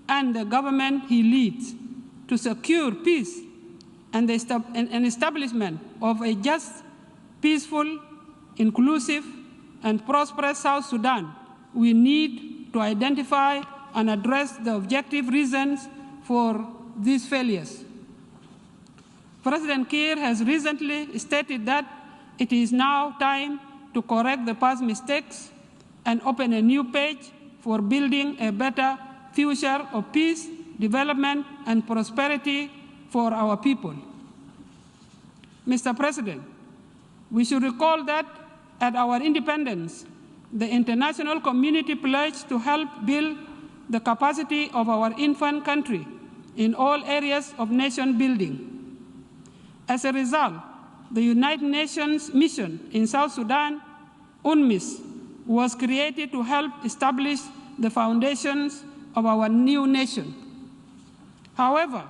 and the government he leads to secure peace and the establishment of a just, peaceful, inclusive, and prosperous South Sudan, we need to identify and address the objective reasons for these failures. President Kiir has recently stated that it is now time to correct the past mistakes and open a new page for building a better future of peace, development, and prosperity for our people. Mr. President, we should recall that at our independence, the international community pledged to help build the capacity of our infant country in all areas of nation building. As a result, the United Nations mission in South Sudan, UNMISS, was created to help establish the foundations of our new nation. However,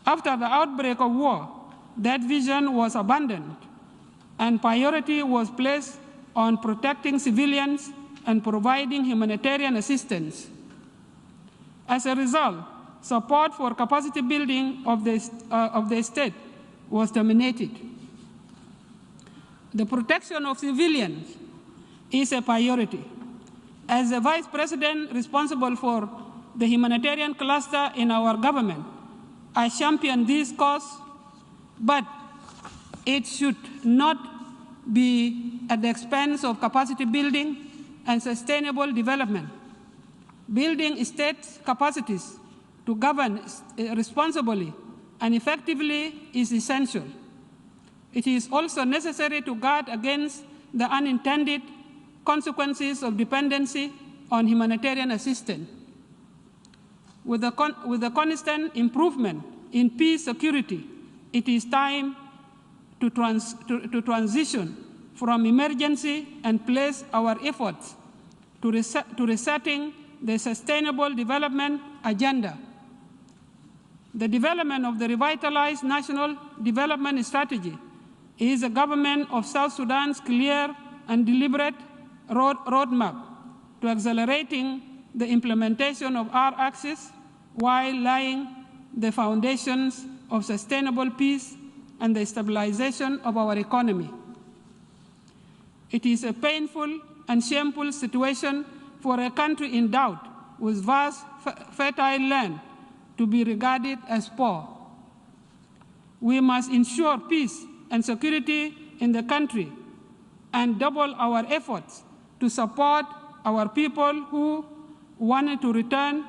after the outbreak of war, that vision was abandoned, and priority was placed on protecting civilians and providing humanitarian assistance. As a result, support for capacity building of the state was terminated. The protection of civilians is a priority. As the Vice President responsible for the humanitarian cluster in our government, I champion this cause, but it should not be at the expense of capacity building and sustainable development. Building state capacities to govern responsibly and effectively is essential. It is also necessary to guard against the unintended consequences of dependency on humanitarian assistance. With the constant improvement in peace security, it is time to transition from emergency and place our efforts to resetting the sustainable development agenda. The development of the revitalized national development strategy is the government of South Sudan's clear and deliberate roadmap to accelerating the implementation of our axis while laying the foundations of sustainable peace and the stabilization of our economy. It is a painful and shameful situation for a country endowed with vast, fertile land to be regarded as poor. We must ensure peace and security in the country and double our efforts to support our people who wanted to return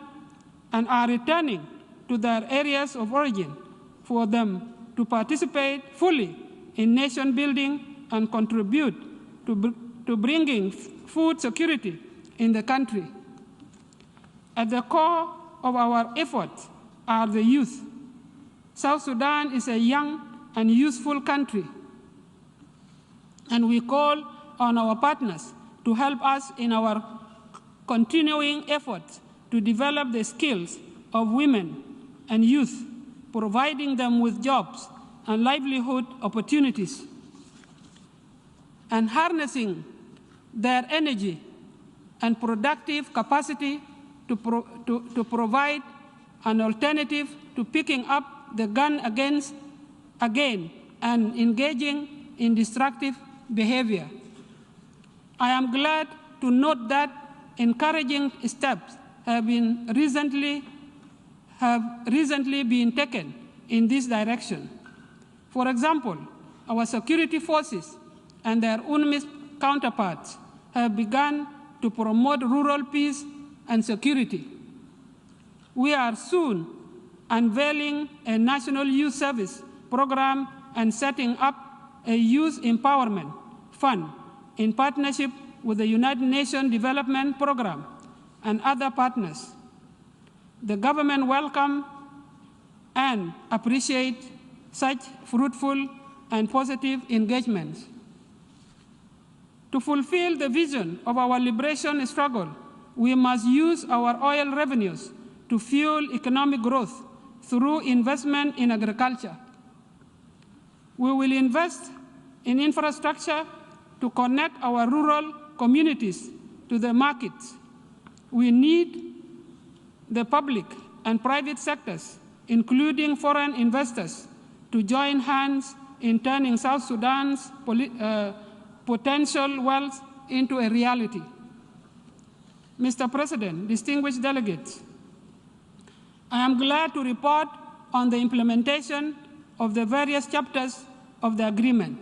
and are returning to their areas of origin, for them to participate fully in nation building and contribute to bringing food security in the country. At the core of our efforts are the youth. South Sudan is a young and youthful country, and we call on our partners to help us in our continuing efforts to develop the skills of women and youth, providing them with jobs and livelihood opportunities, and harnessing their energy and productive capacity to provide an alternative to picking up the gun again and engaging in destructive behavior. I am glad to note that encouraging steps have recently been taken in this direction. For example, our security forces and their UNMISS counterparts have begun to promote rural peace and security. We are soon unveiling a national youth service program and setting up a youth empowerment fund in partnership with the United Nations Development Program and other partners. The government welcomes and appreciates such fruitful and positive engagements. To fulfill the vision of our liberation struggle, we must use our oil revenues to fuel economic growth through investment in agriculture. We will invest in infrastructure to connect our rural communities to the markets. We need the public and private sectors, including foreign investors, to join hands in turning South Sudan's potential wealth into a reality. Mr. President, distinguished delegates, I am glad to report on the implementation of the various chapters of the agreement.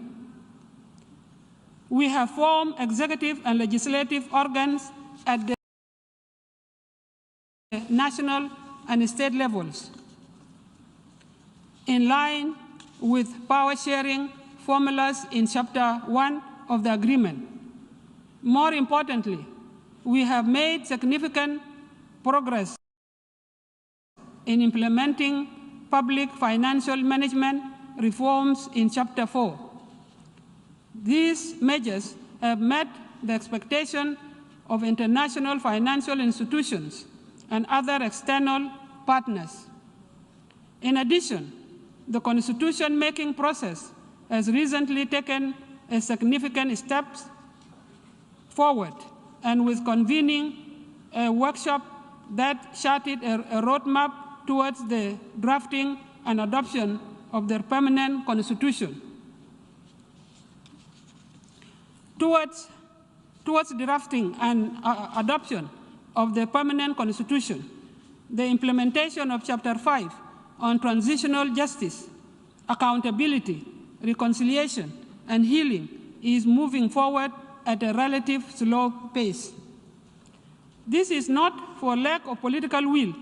We have formed executive and legislative organs at the national and state levels, in line with power-sharing formulas in Chapter 1 of the agreement. More importantly, we have made significant progress in implementing public financial management reforms in Chapter 4. These measures have met the expectation of international financial institutions and other external partners. In addition, the constitution-making process has recently taken a significant steps forward, and with convening a workshop that charted a roadmap towards the drafting and adoption of their permanent constitution. Towards drafting and adoption of the permanent constitution, the implementation of Chapter 5 on transitional justice, accountability, reconciliation, and healing is moving forward at a relative slow pace. This is not for lack of political will,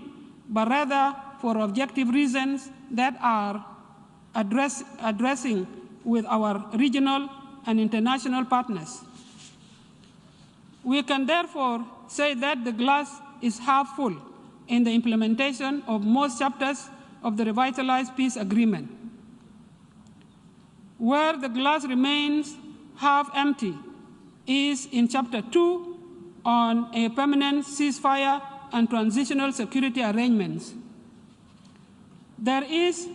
but rather for objective reasons that are addressing with our regional and international partners. We can therefore say that the glass is half full in the implementation of most chapters of the revitalized peace agreement. Where the glass remains half empty is in Chapter 2 on a permanent ceasefire and transitional security arrangements. There is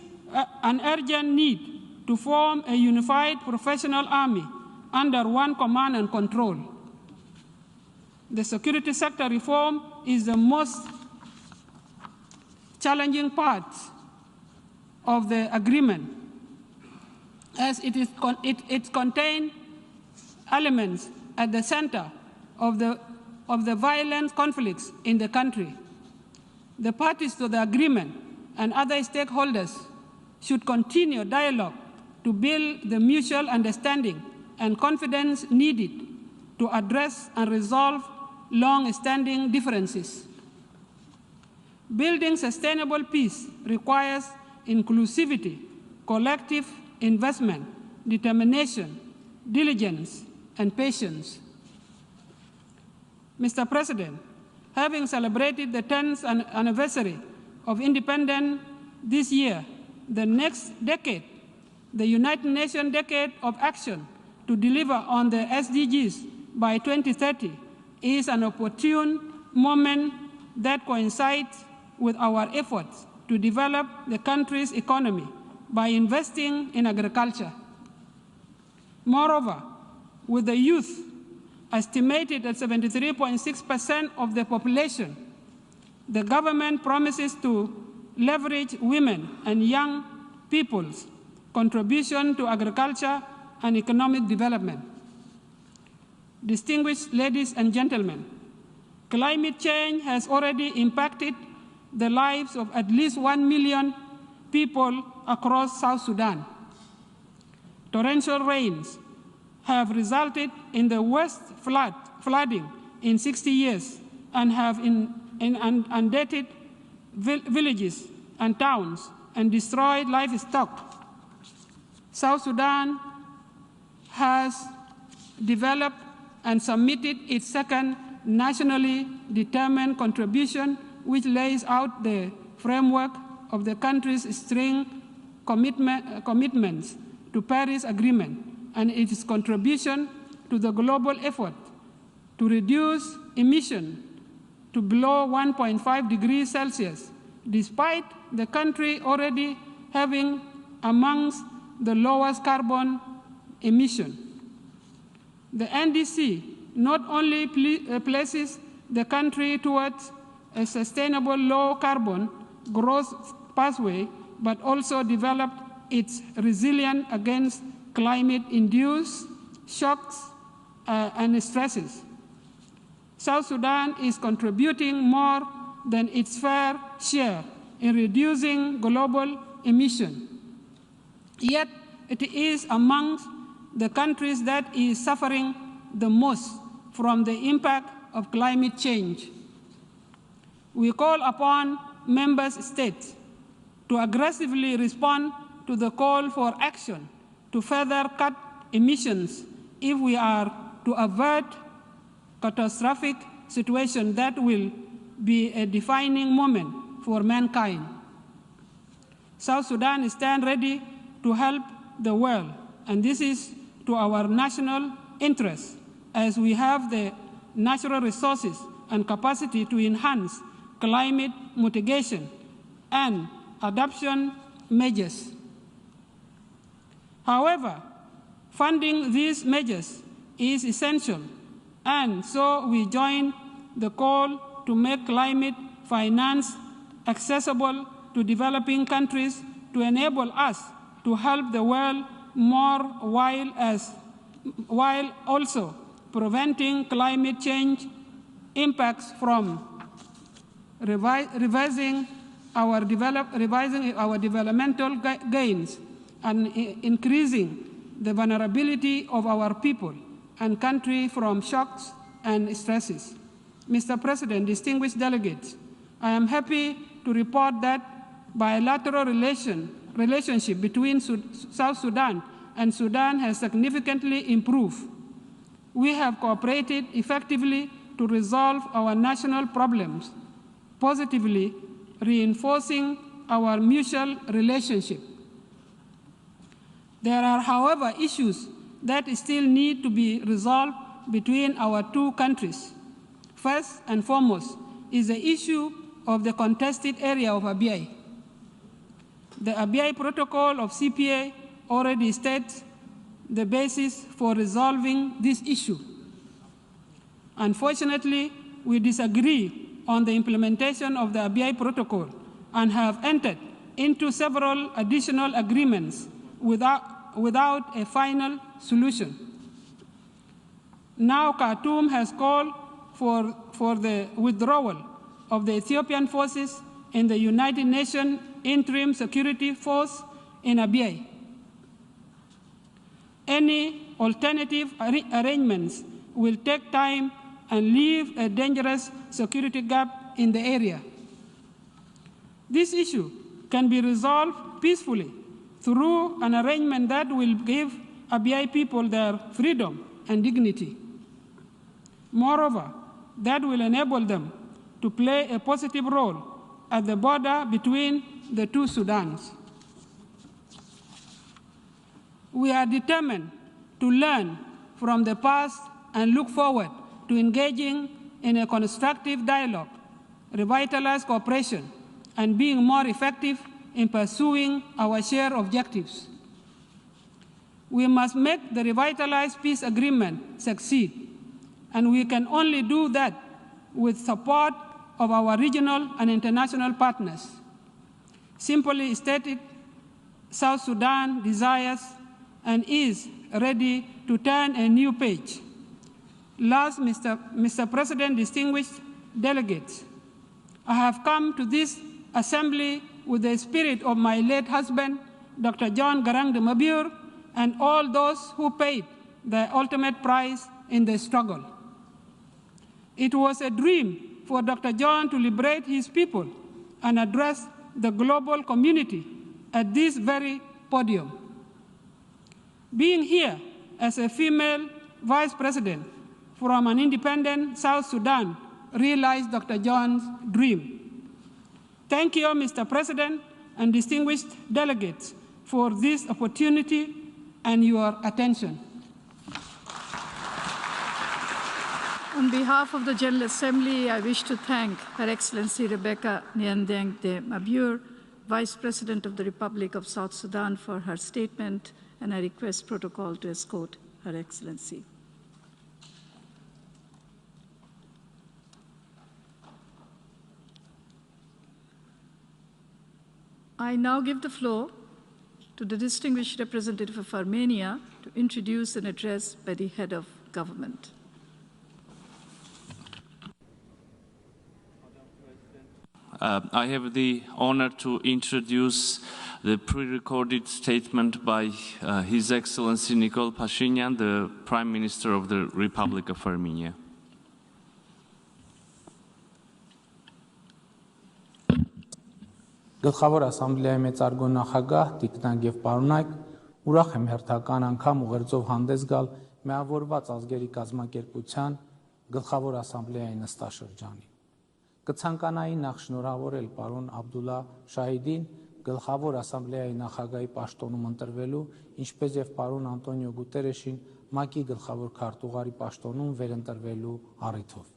an urgent need to form a unified professional army under one command and control. The security sector reform is the most challenging part of the agreement, as it contains elements at the center of the violent conflicts in the country. The parties to the agreement and other stakeholders should continue dialogue to build the mutual understanding and confidence needed to address and resolve long-standing differences. Building sustainable peace requires inclusivity, collective investment, determination, diligence, and patience. Mr. President, having celebrated the 10th anniversary of independence this year, the next decade, the United Nations Decade of Action to deliver on the SDGs by 2030, is an opportune moment that coincides with our efforts to develop the country's economy by investing in agriculture. Moreover, with the youth estimated at 73.6% of the population, the government promises to leverage women and young people's contribution to agriculture and economic development. Distinguished ladies and gentlemen, climate change has already impacted the lives of at least 1 million people across South Sudan. Torrential rains have resulted in the worst flooding in 60 years and have inundated villages and towns and destroyed livestock. South Sudan has developed and submitted its second nationally determined contribution, which lays out the framework of the country's string commitments to Paris Agreement and its contribution to the global effort to reduce emissions to below 1.5 degrees Celsius, despite the country already having amongst the lowest carbon emission. The NDC not only places the country towards a sustainable low-carbon growth pathway, but also developed its resilience against climate-induced shocks and stresses. South Sudan is contributing more than its fair share in reducing global emissions. Yet, it is amongst the countries that is suffering the most from the impact of climate change. We call upon member states to aggressively respond to the call for action to further cut emissions if we are to avert catastrophic situation that will be a defining moment for mankind. South Sudan stands ready to help the world, and this is to our national interest, as we have the natural resources and capacity to enhance climate mitigation and adaptation measures. However, funding these measures is essential, and so we join the call to make climate finance accessible to developing countries to enable us to help the world more while also preventing climate change impacts from revising our developmental gains and increasing the vulnerability of our people and country from shocks and stresses. Mr. President, distinguished delegates, I am happy to report that bilateral relationship between South Sudan and Sudan has significantly improved. We have cooperated effectively to resolve our national problems, positively reinforcing our mutual relationship. There are, however, issues that still need to be resolved between our two countries. First and foremost is the issue of the contested area of Abyei. The Abyei Protocol of CPA already states the basis for resolving this issue. Unfortunately, we disagree on the implementation of the Abyei Protocol and have entered into several additional agreements without a final solution. Now Khartoum has called for the withdrawal of the Ethiopian forces in the United Nations Interim Security Force in Abyei. Any alternative arrangements will take time and leave a dangerous security gap in the area. This issue can be resolved peacefully through an arrangement that will give Abyei people their freedom and dignity. Moreover, that will enable them to play a positive role at the border between the two Sudans. We are determined to learn from the past and look forward to engaging in a constructive dialogue, revitalize cooperation, and being more effective in pursuing our shared objectives. We must make the revitalized peace agreement succeed, and we can only do that with support of our regional and international partners. Simply stated, South Sudan desires and is ready to turn a new page. Last, Mr. President, distinguished delegates, I have come to this assembly with the spirit of my late husband, Dr. John Garang de Mabur, and all those who paid the ultimate price in the struggle. It was a dream for Dr. John to liberate his people and address the global community at this very podium. Being here as a female vice president from an independent South Sudan realized Dr. John's dream. Thank you, Mr. President and distinguished delegates, for this opportunity and your attention. On behalf of the General Assembly, I wish to thank Her Excellency Rebecca Nyandeng de Mabur, Vice President of the Republic of South Sudan, for her statement, and I request protocol to escort Her Excellency. I now give the floor to the distinguished representative of Armenia to introduce an address by the head of government. I have the honor to introduce the pre-recorded statement by His Excellency Nikol Pashinyan, the Prime Minister of the Republic of Armenia. Գլխավոր ասամբլեայի մեծարգո նախագահ Տիկնակ եւ պարոնայք, ուրախ եմ հերթական անգամ ուղերձով հանդես գալ միավորված ազգերի կազմակերպության գլխավոր ասամբլեայի նստաշրջանին։ Կցանկանայի նախ շնորհավորել պարոն Աբդուլլա Շահիդին գլխավոր ասամբլեայի նախագահի պաշտոնում ընտրվելու, ինչպես եւ պարոն Անտոնիո Գուտերեշին ՄԱԿ-ի գլխավոր քարտուղարի պաշտոնում վերընտրվելու առիթով։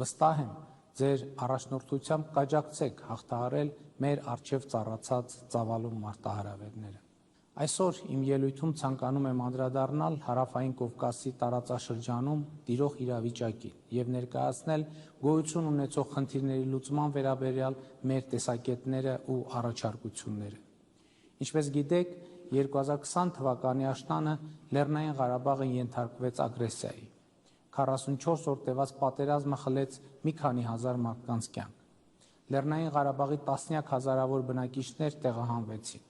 Վստահ եմ, ձեր առաջնորդությամբ կաջակցեք հաղթահարել մեր առջև ծառացած ծավալուն մարտահրավերները։ Այսօր իմ ելույթում ցանկանում եմ անդրադառնալ Հարավային Կովկասի տարածաշրջանում տիրող իրավիճակին եւ ներկայացնել գոյություն ունեցող խնդիրների լուծման վերաբերյալ մեր տեսակետները ու առաջարկությունները։ Ինչպես գիտեք, 2020 թվականի աշնանը Լեռնային Ղարաբաղը ենթարկվեց ագրեսիայի։ 44 օր տևած պատերազմը խլեց մի քանի հազար մարդկանց կյանք։ Լեռնային Ղարաբաղի տասնյակ հազարավոր բնակիչներ տեղահանվեցին։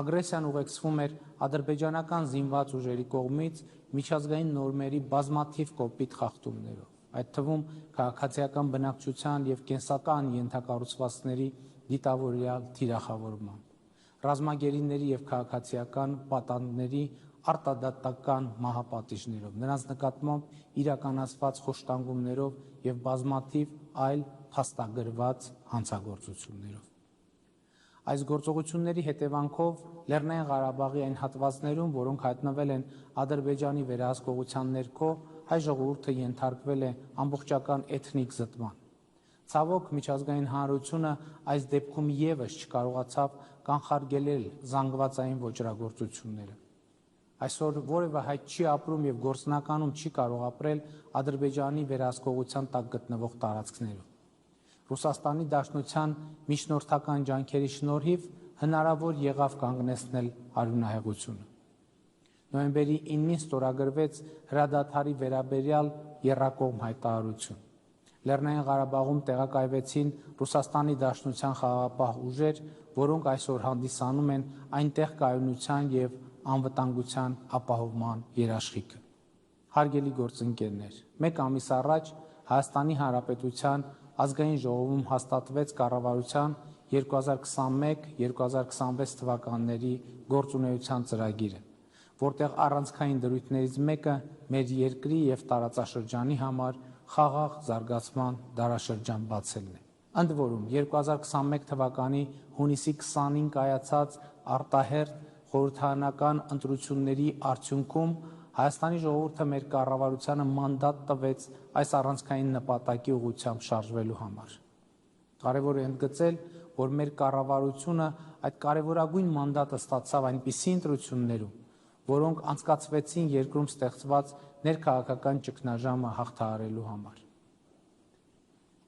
Ագրեսիան ուղեկցվում էր ադրբեջանական զինված ուժերի կողմից միջազգային նորմերի բազմաթիվ կոպիտ խախտումներով, այդ թվում քաղաքացիական բնակչության եւ կենսական ենթակառուցվածքների դիտավորյալ թիրախավորման, ռազմագերիների եւ քաղաքացիական պատանդների արտադատական մահապատիժներով, նրանց նկատմամբ իրականացված խոշտանգումներով եւ բազմաթիվ այլ փաստագրված հանցագործություններով։ Այս գործողությունների հետևանքով Լեռնային Ղարաբաղի այն հատվածներում, որոնք հայտնվել են Ադրբեջանի վերահսկողության ներքո, հայ ժողովուրդը ենթարկվել է ամբողջական էթնիկ զտման։ Ցավոք, միջազգային հանրությունը այս դեպքում եւս չկարողացավ կանխարգելել զանգվածային ոճրագործությունները։ Այսօր որևէ հայ չի ապրում եւ գործնականում չի կարող ապրել Ադրբեջանի վերահսկողության տակ գտնվող տարածքներում։ Ռուսաստանի Դաշնության միջնորդական ջանքերի շնորհիվ հնարավոր եղավ կանգնեցնել արյունահեղությունը։ Նոյեմբերի 9-ին ստորագրվեց հրադադարի վերաբերյալ եռակողմ հայտարարություն։ Լեռնային Ղարաբաղում տեղակայվեցին Ռուսաստանի Դաշնության խաղաղապահ ուժեր, որոնք այսօր հանդիսանում են այնտեղ կայունության եւ անվտանգության ապահովման երաշխիքը։ Հարգելի գործընկերներ, մեկ ամիս առաջ Հայաստանի Հանրապետության ազգային ժողովում հաստատվեց կառավարության 2021-2026 թվականների գործունեության ծրագիրը, որտեղ առանցքային դրույթներից մեկը մեր երկրի եւ տարածաշրջանի համար խաղաղ զարգացման դարաշրջան բացելն է։ Ընդ որում 2021 թվականի հունիսի 20-ին կայացած արտահերթ խորհրդարանական ընտրությունների արդյունքում Հայաստանի ժողովուրդը մեր կառավարությանը մանդատ տվեց այս առանցքային նպատակի ուղղությամբ շարժվելու համար։ Կարևոր է ընդգծել, որ մեր կառավարությունը այդ կարևորագույն մանդատը ստացավ այնպիսի ընտրություններում, որոնք անցկացվեցին երկրում ստեղծված ներքաղաքական ճգնաժամը հաղթահարելու համար։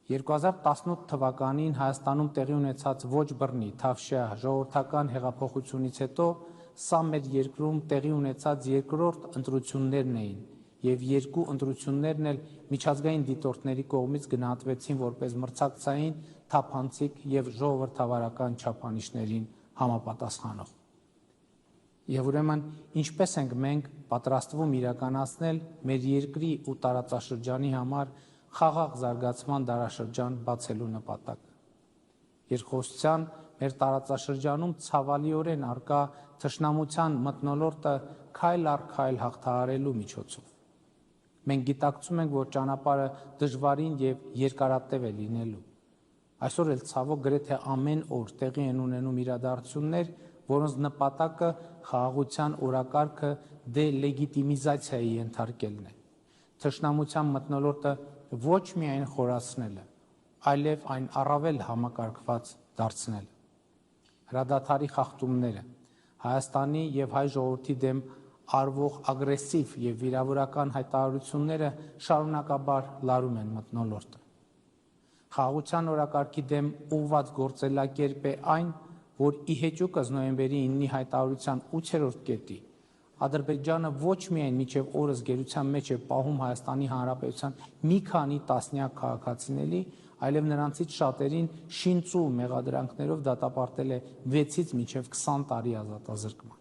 2018 թվականին Հայաստանում տեղի ունեցած ոչ բռնի Թավշյա ժողովրդական հեղափոխությունից հետո սա մեր երկրում տեղի ունեցած երկրորդ ընտրություններն էին եւ երկու ընտրություններն էլ միջազգային դիտորդների կողմից գնահատվեցին որպես մրցակցային, թափանցիկ եւ ժողովրդավարական չափանիշներին համապատասխանող։ Եվ ուրեմն ինչպես ենք մենք պատրաստվում իրականացնել մեր երկրի ու տարածաշրջանի համար խաղաղ զարգացման դարաշրջան բացելու նպատակը։ Երկխոսության մեր տարածաշրջանում ցավալիորեն արկա թշնամության մթնոլորտը քայլ առ քայլ հաղթահարելու միջոցով։ Մենք գիտակցում ենք, որ ճանապարհը դժվարին եւ երկարատև է լինելու։ Այսօր էլ ցավոք գրեթե ամեն օր տեղի են ունենում իրադարձություններ, որոնց նպատակը խաղաղության օրակարգը դելեգիտիմիզացիայի ենթարկելն է։ Թշնամության մթնոլորտը ոչ միայն խորացնելը, այլև այն առավել համակարգված դարձնելը։ Հրադադարի խախտումները, Հայաստանի եւ հայ ժողովրդի դեմ արվող ագրեսիվ եւ վիրավորական հայտարարությունները շարունակաբար լարում են մթնոլորտը։ Խաղաղության օրակարգի դեմ ուղղված գործելակերպ է այն, որ ի հեճուկս նոյեմբերի 9-ի հայտարարության 8-րդ կետի Ադրբեջանը ոչ միայն մինչև օրս գերության մեջ է պահում Հայաստանի Հանրապետության մի քանի տասնյակ քաղաքացիների, այլև նրանցից շատերին շինծու մեղադրանքներով դատապարտել է 6-ից մինչև 20 տարի ազատազրկման։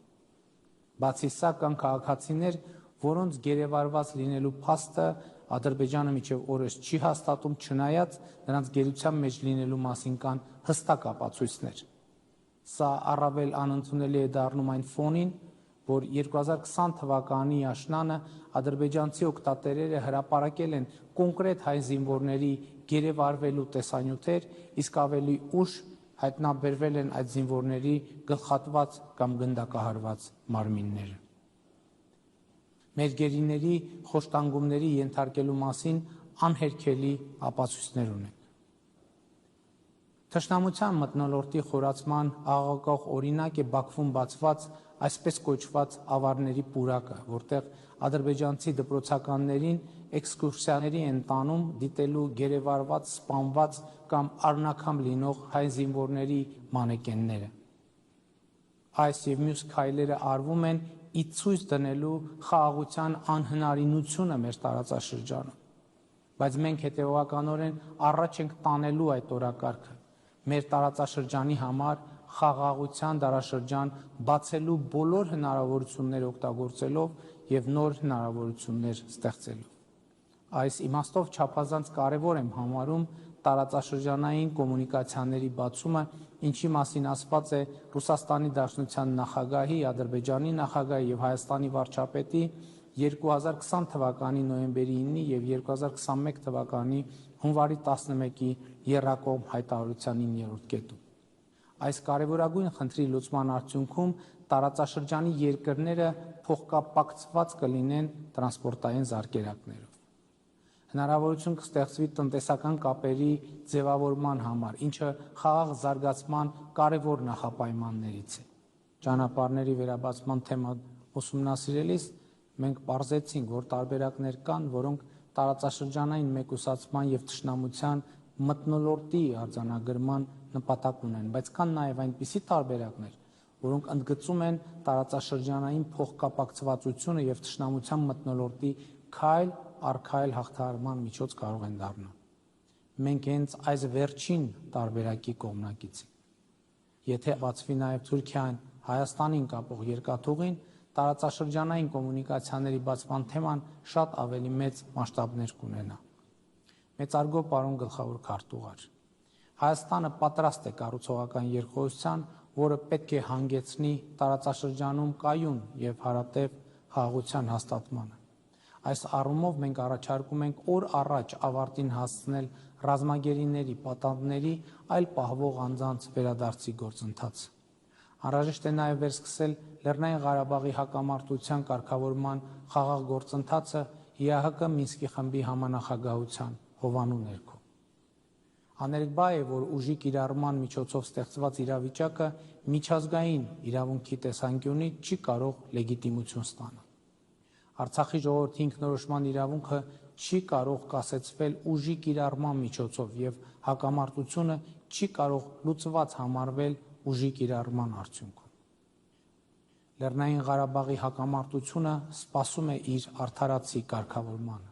Բացի սա կան քաղաքացիներ, որոնց գերեվարված լինելու փաստը Ադրբեջանը մինչև օրս չի հաստատում, չնայած նրանց գերության մեջ լինելու մասին կան հստակ ապացույցներ։ Սա առավել անընդունելի է դառնում այն ֆոնին, որ 2020 թվականի աշնանը ադրբեջանցի օգտատերերը հրապարակել են կոնկրետ հայ զինվորների գերեվարվելու տեսանյութեր, իսկ ավելի ուշ հայտնաբերվել են այդ զինվորների գլխատված կամ գնդակահարված մարմինները։ Մեր գերիների խոշտանգումների ենթարկելու մասին անհերքելի ապացույցներ ունենք։ Թշնամության մթնոլորտի խորացման աղաղակող օրինակ է Բաքվում բացված այսպես կոչված ավարների պուրակը, որտեղ ադրբեջանցի դպրոցականներին էքսկուրսիաների են տանում դիտելու գերեվարված, սպանված կամ առնաքամ լինող հայ զինվորների մանեկենները։ Այս եւ մյուս քայլերը արվում են ի ցույց դնելու խաղաղության անհնարինությունը մեր տարածաշրջանում, բայց մենք հետևողականորեն առաջ ենք տանելու այդ օրակարգը, մեր տարածաշրջանի համար խաղաղության դարաշրջան բացելու բոլոր հնարավորությունները օգտագործելով եւ նոր հնարավորություններ ստեղծելով։ Այս իմաստով չափազանց կարևոր եմ համարում տարածաշրջանային կոմունիկացիաների բացումը, ինչի մասին ասված է Ռուսաստանի Դաշնության նախագահի, Ադրբեջանի նախագահի եւ Հայաստանի վարչապետի 2020 թվականի նոյեմբերի 9-ի եւ 2021 թվականի հունվարի 11-ի եռակողմ հայտարարության 9-րդ կետում։ Այս կարևորագույն խնդրի լուծման արդյունքում տարածաշրջանի երկրները փոխկապակցված կլինեն տրանսպորտային զարկերակներով։ Հնարավորություն կստեղծվի տնտեսական կապերի ձևավորման համար, ինչը խաղաղ զարգացման կարևոր նախապայմաններից է։ Ճանապարհների վերաբացման թեման ուսումնասիրելիս մենք պարզեցինք, որ տարբերակներ կան, որոնք տարածաշրջանային մեկուսացման եւ թշնամության մթնոլորտի արձանագրման նպատակ ունեն, բայց կան նաեւ այնպիսի տարբերակներ, որոնք ընդգծում են տարածաշրջանային փոխկապակցվածությունը եւ թշնամության մթնոլորտի քայլ առ քայլ հաղթահարման միջոց կարող են դառնալ։ Մենք հենց այս վերջին տարբերակի կողմնակից ենք։ Եթե բացվի նաեւ Թուրքիան Հայաստանին կապող երկաթուղին, տարածաշրջանային կոմունիկացիաների բացման թեման շատ ավելի մեծ մասշտաբներ կունենա։ Մեծարգո պարոն գլխավոր քարտուղար, Հայաստանը պատրաստ է կառուցողական երկխոսության, որը պետք է հանգեցնի տարածաշրջանում կայուն եւ հարատև խաղաղության հաստատմանը։ Այս առումով մենք առաջարկում ենք օր առաջ ավարտին հասցնել ռազմագերիների, պատանդների, այլ պահվող անձանց վերադարձի գործընթացը։ Անհրաժեշտ է նաև վերսկսել Լեռնային Ղարաբաղի հակամարտության կարգավորման խաղաղ գործընթացը ՀՀԿ Մինսկի խմբի համանախագահության հովանու ներքո։ Աներկբա է, որ ուժի կիրառման միջոցով ստեղծված իրավիճակը միջազգային իրավունքի տեսանկյունից չի կարող լեգիտիմություն ստանալ։ Արցախի ժողովրդի ինքնորոշման իրավունքը չի կարող կասեցվել ուժի կիրառման միջոցով եւ հակամարտությունը չի կարող լուծված համարվել ուժի կիրառման արդյունքում։ Լեռնային Ղարաբաղի հակամարտությունը սպասում է իր արդարացի կարգավորմանը։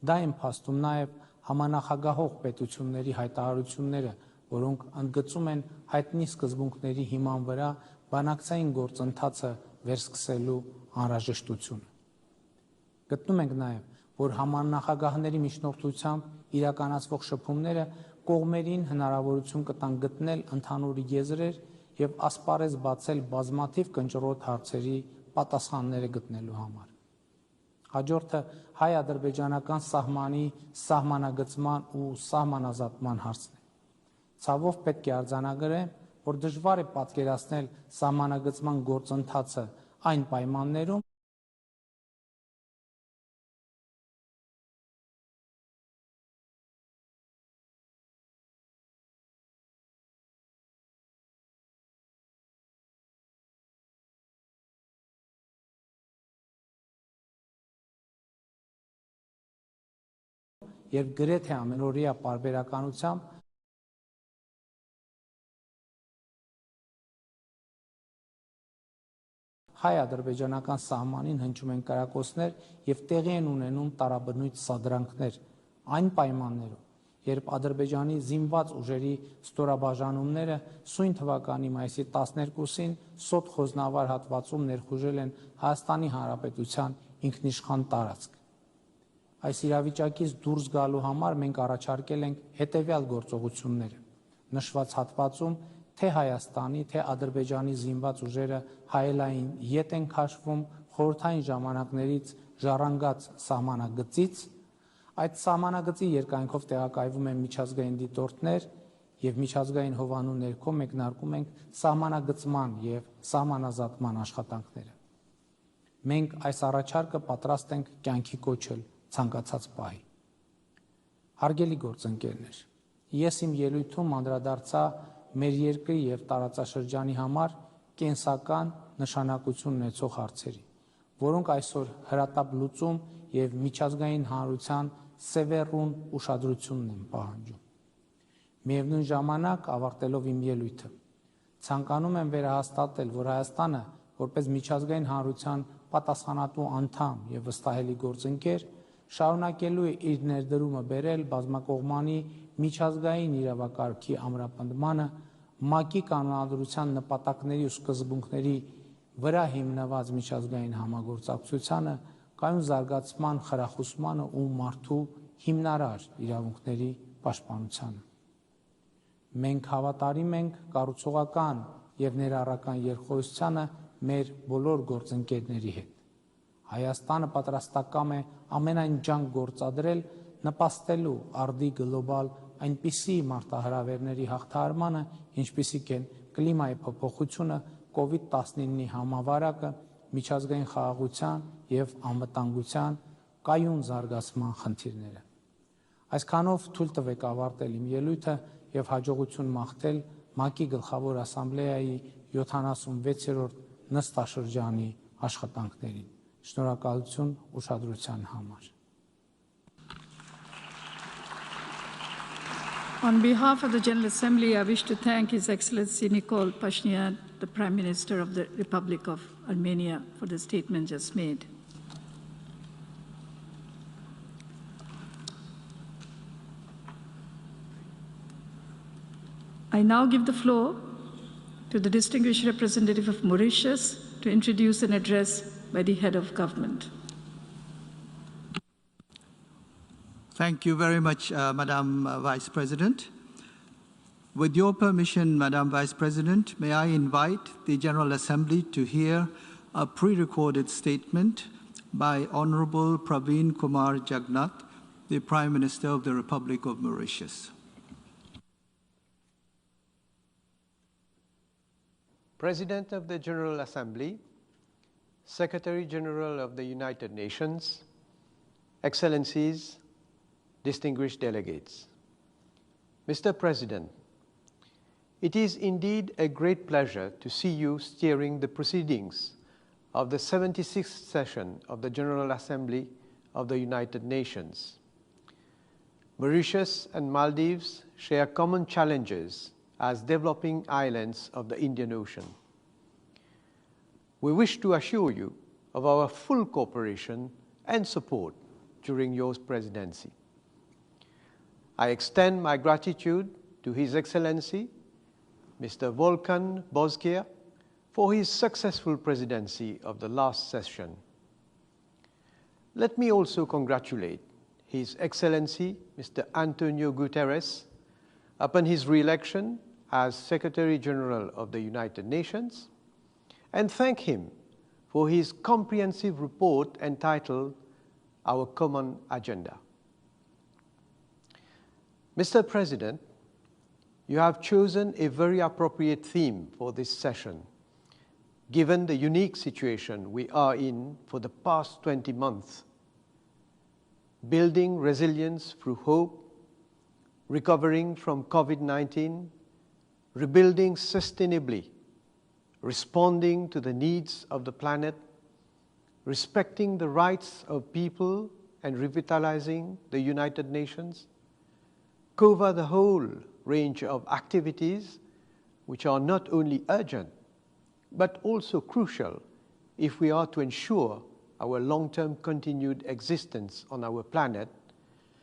Դա են փաստում նաեւ համանախագահող պետությունների հայտարարությունները, որոնք ընդգծում են հայտնի սկզբունքների հիման վրա բանակցային գործընթացը վերսկսելու անհրաժեշտությունը։ Գտնում ենք նաև, որ համանախագահների միջնորդությամբ իրականացվող շփումները կողմերին հնարավորություն կտան գտնել ընդհանուր եզրեր եւ ասպարեզ բացել բազմաթիվ կնճռոտ հարցերի պատասխանները գտնելու համար։ Հաջորդը հայ-ադրբեջանական սահմանի սահմանագծման ու սահմանազատման հարցն է։ Ցավով պետք է արձանագրեմ, որ դժվար է պատկերացնել սահմանագծման գործընթացը այն պայմաններում, երբ գրեթե ամենօրյա պարբերականությամբ հայ-ադրբեջանական սահմանին հնչում են կրակոցներ եւ տեղի են ունենում տարաբնույթ սադրանքներ այն պայմաններում, երբ Ադրբեջանի զինված ուժերի ստորաբաժանումները սույն թվականի մայիսի 12-ին Սոտ խոզնավար հատվածում ներխուժել են Հայաստանի Հանրապետության ինքնիշխան տարածք։ Այս իրավիճակից դուրս գալու համար մենք առաջարկել ենք հետևյալ գործողությունները։ Նշված հատվածում թե Հայաստանի, թե Ադրբեջանի զինված ուժերը հայելային ետ են քաշվում խորհրդային ժամանակներից ժառանգած սահմանագծից, այդ սահմանագծի երկայնքով տեղակայվում են միջազգային դիտորդներ եւ միջազգային հովանու ներքո մեկնարկում ենք սահմանագծման եւ սահմանազատման աշխատանքները։ Մենք այս առաջարկը պատրաստ ենք կյանքի կոչել ցանկացած պահի։ Հարգելի գործընկերներ, ես իմ ելույթում անդրադարձա մեր երկրի եւ տարածաշրջանի համար կենսական նշանակություն ունեցող հարցերի, որոնք այսօր հրատապ լուծում եւ միջազգային հանրության սևեռուն ուշադրությունն են պահանջում։ Միևնույն ժամանակ, ավարտելով իմ ելույթը, ցանկանում եմ վերահաստատել, որ Հայաստանը, որպես միջազգային հանրության պատասխանատու անդամ եւ վստահելի գործընկեր, շարունակելու է իր ներդրումը բերել բազմակողմանի միջազգային իրավակարգի ամրապնդմանը, ՄԱԿ-ի կանոնադրության նպատակների ու սկզբունքների վրա հիմնված միջազգային համագործակցությանը, կայուն զարգացման խրախուսմանը ու մարդու հիմնարար իրավունքների պաշտպանությանը։ Մենք հավատարիմ ենք կառուցողական եւ ներառական երկխոսությանը մեր բոլոր գործընկերների հետ։ Հայաստանը պատրաստակամ է ամենայն ջանք գործադրել նպաստելու արդի գլոբալ այնպիսի մարտահրավերների հաղթահարմանը, ինչպիսիք են կլիմայի փոփոխությունը, COVID-19-ի համավարակը, միջազգային խաղաղության եւ անվտանգության կայուն զարգացման խնդիրները։ Այսքանով թույլ տվեք ավարտել իմ ելույթը եւ հաջողություն մաղթել ՄԱԿ-ի գլխավոր ասամբլեայի 76-րդ նստաշրջանի աշխատանքներին։ Շնորհակալություն ուշադրության համար։ On behalf of the General Assembly, I wish to thank His Excellency Nikol Pashinyan, the Prime Minister of the Republic of Armenia, for the statement just made. I now give the floor to the distinguished representative of Mauritius to introduce an address by the head of government. Thank you very much, Madam Vice President. With your permission, Madam Vice President, may I invite the General Assembly to hear a pre-recorded statement by Honorable Praveen Kumar Jagannath, the Prime Minister of the Republic of Mauritius. President of the General Assembly, Secretary General of the United Nations, Excellencies, distinguished delegates. Mr. President, it is indeed a great pleasure to see you steering the proceedings of the 76th session of the General Assembly of the United Nations. Mauritius and Maldives share common challenges as developing islands of the Indian Ocean. We wish to assure you of our full cooperation and support during your presidency. I extend my gratitude to His Excellency, Mr. Volkan Bozkır, for his successful presidency of the last session. Let me also congratulate His Excellency, Mr. Antonio Guterres, upon his re-election as Secretary General of the United Nations, and thank him for his comprehensive report entitled Our Common Agenda. Mr. President, you have chosen a very appropriate theme for this session, given the unique situation we are in for the past 20 months. Building resilience through hope, recovering from COVID-19, rebuilding sustainably, responding to the needs of the planet, respecting the rights of people and revitalizing the United Nations, cover the whole range of activities which are not only urgent, but also crucial if we are to ensure our long-term continued existence on our planet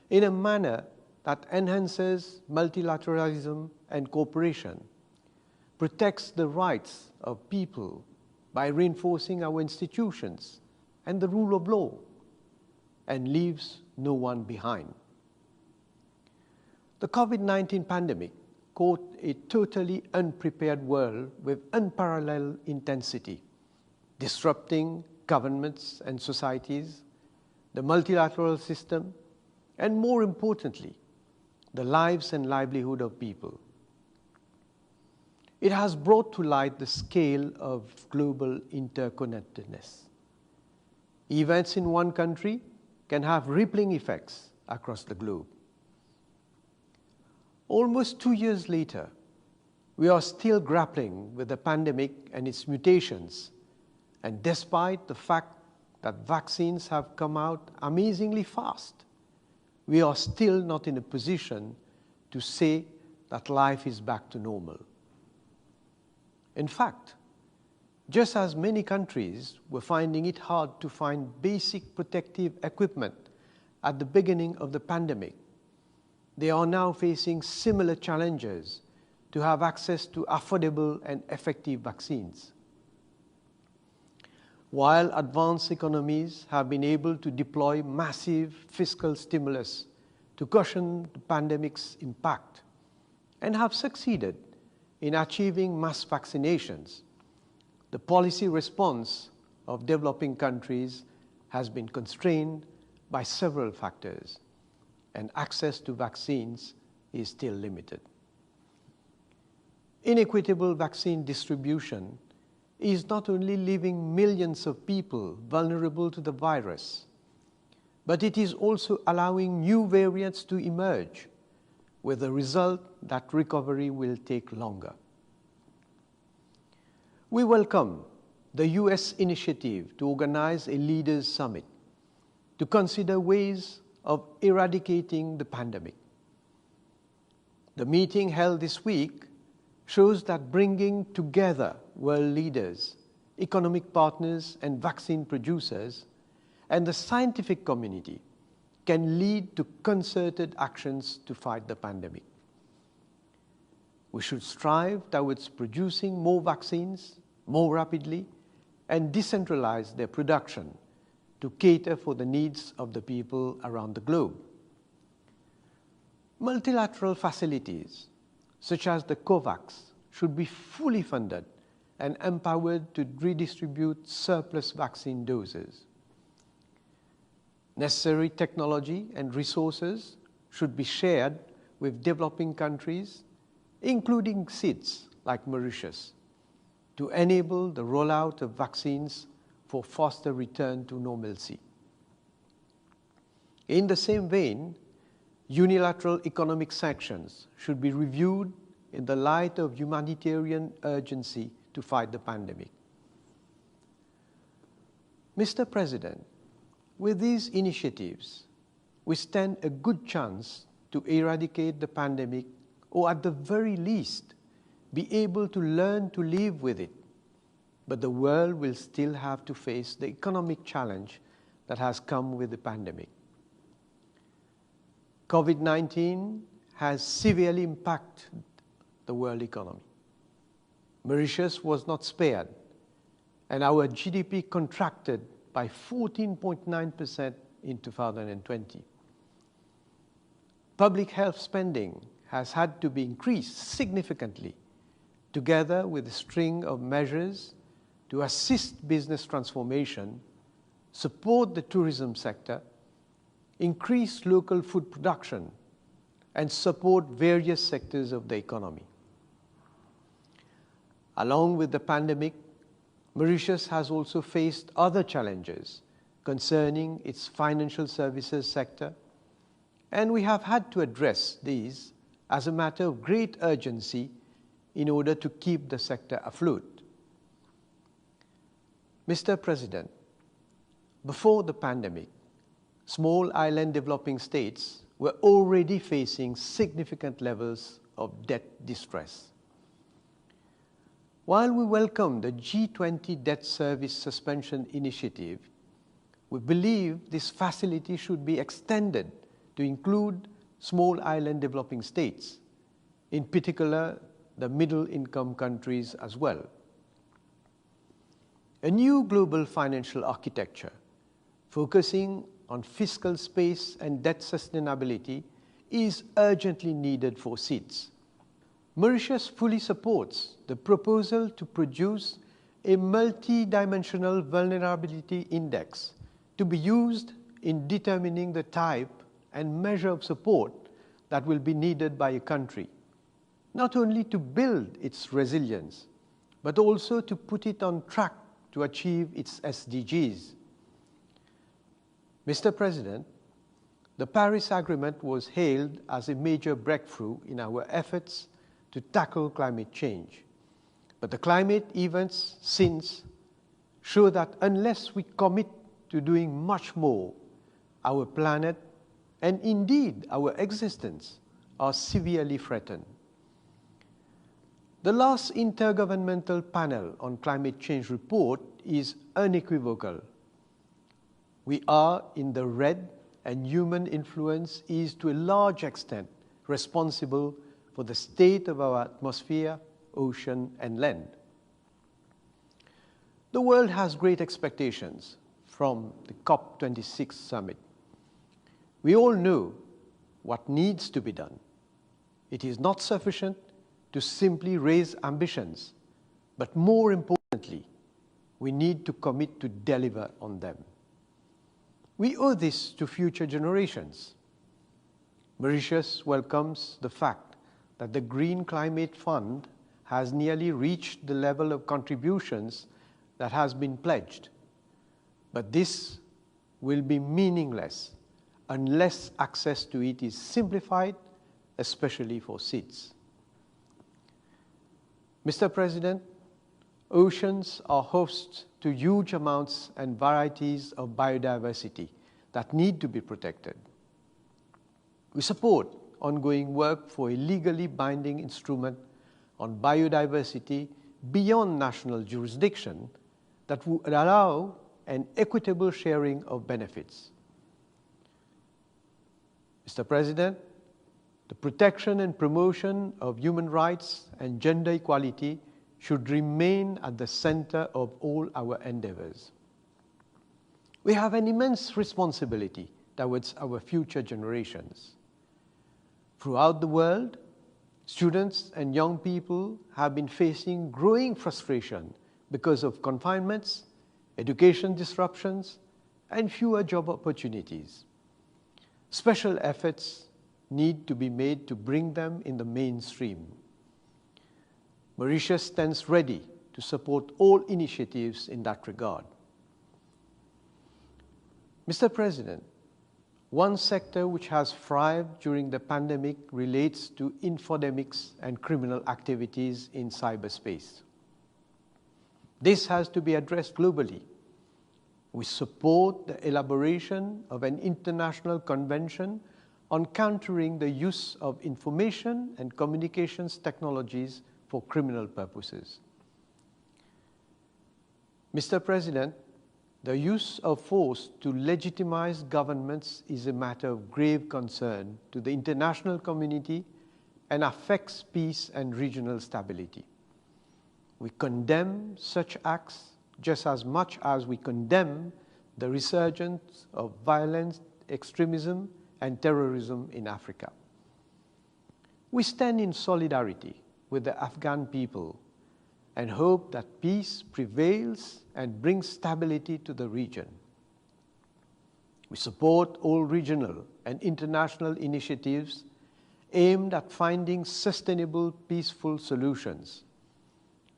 in a manner that enhances multilateralism and cooperation, protects the rights of people by reinforcing our institutions and the rule of law, and leaves no one behind. The COVID-19 pandemic caught a totally unprepared world with unparalleled intensity, disrupting governments and societies, the multilateral system, and more importantly, the lives and livelihood of people. It has brought to light the scale of global interconnectedness. Events in one country can have rippling effects across the globe. Almost 2 years later, we are still grappling with the pandemic and its mutations, and despite the fact that vaccines have come out amazingly fast, we are still not in a position to say that life is back to normal. In fact, just as many countries were finding it hard to find basic protective equipment at the beginning of the pandemic, they are now facing similar challenges to have access to affordable and effective vaccines. While advanced economies have been able to deploy massive fiscal stimulus to cushion the pandemic's impact and have succeeded in achieving mass vaccinations, the policy response of developing countries has been constrained by several factors, and access to vaccines is still limited. Inequitable vaccine distribution is not only leaving millions of people vulnerable to the virus, but it is also allowing new variants to emerge, with the result that recovery will take longer. We welcome the US initiative to organize a leaders' summit to consider ways of eradicating the pandemic. The meeting held this week shows that bringing together world leaders, economic partners, and vaccine producers, and the scientific community can lead to concerted actions to fight the pandemic. We should strive towards producing more vaccines more rapidly and decentralize their production to cater for the needs of the people around the globe. Multilateral facilities, such as the COVAX, should be fully funded and empowered to redistribute surplus vaccine doses. Necessary technology and resources should be shared with developing countries, including SIDS like Mauritius, to enable the rollout of vaccines for faster return to normalcy. In the same vein, unilateral economic sanctions should be reviewed in the light of humanitarian urgency to fight the pandemic. Mr. President, with these initiatives, we stand a good chance to eradicate the pandemic, or at the very least, be able to learn to live with it. But the world will still have to face the economic challenge that has come with the pandemic. COVID-19 has severely impacted the world economy. Mauritius was not spared, and our GDP contracted by 14.9% in 2020. Public health spending has had to be increased significantly, together with a string of measures to assist business transformation, support the tourism sector, increase local food production, and support various sectors of the economy. Along with the pandemic, Mauritius has also faced other challenges concerning its financial services sector, and we have had to address these as a matter of great urgency in order to keep the sector afloat. Mr. President, before the pandemic, small island developing states were already facing significant levels of debt distress. While we welcome the G20 debt service suspension initiative, we believe this facility should be extended to include small island developing states, in particular the middle-income countries as well. A new global financial architecture focusing on fiscal space and debt sustainability is urgently needed for SEEDS. Mauritius fully supports the proposal to produce a multi-dimensional vulnerability index to be used in determining the type and measure of support that will be needed by a country, not only to build its resilience, but also to put it on track to achieve its SDGs. Mr. President, the Paris Agreement was hailed as a major breakthrough in our efforts to tackle climate change. But the climate events since show that unless we commit to doing much more, our planet and indeed our existence are severely threatened. The last Intergovernmental Panel on Climate Change report is unequivocal. We are in the red, and human influence is to a large extent responsible for the state of our atmosphere, ocean, and land. The world has great expectations from the COP26 summit. We all know what needs to be done. It is not sufficient to simply raise ambitions, but more importantly, we need to commit to deliver on them. We owe this to future generations. Mauritius welcomes the fact that the Green Climate Fund has nearly reached the level of contributions that has been pledged. But this will be meaningless unless access to it is simplified, especially for SEEDS. Mr. President, oceans are hosts to huge amounts and varieties of biodiversity that need to be protected. We support ongoing work for a legally binding instrument on biodiversity beyond national jurisdiction that would allow an equitable sharing of benefits. Mr. President, the protection and promotion of human rights and gender equality should remain at the center of all our endeavors. We have an immense responsibility towards our future generations. Throughout the world, students and young people have been facing growing frustration because of confinements, education disruptions, and fewer job opportunities. Special efforts need to be made to bring them in the mainstream. Mauritius stands ready to support all initiatives in that regard. Mr. President, one sector which has thrived during the pandemic relates to infodemics and criminal activities in cyberspace. This has to be addressed globally. We support the elaboration of an international convention on countering the use of information and communications technologies for criminal purposes. Mr. President, the use of force to legitimize governments is a matter of grave concern to the international community and affects peace and regional stability. We condemn such acts just as much as we condemn the resurgence of violence, extremism, and terrorism in Africa. We stand in solidarity with the Afghan people and hope that peace prevails and brings stability to the region. We support all regional and international initiatives aimed at finding sustainable, peaceful solutions.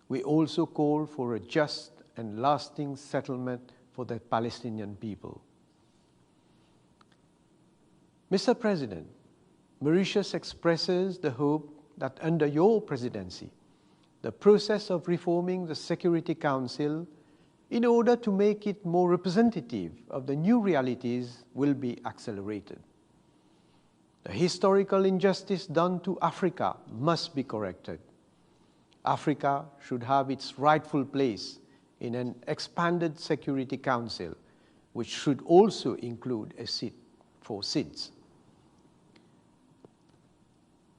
We also call for a just and lasting settlement for the Palestinian people. Mr. President, Mauritius expresses the hope that under your presidency, the process of reforming the Security Council in order to make it more representative of the new realities will be accelerated. The historical injustice done to Africa must be corrected. Africa should have its rightful place in an expanded Security Council, which should also include a seat for SIDS.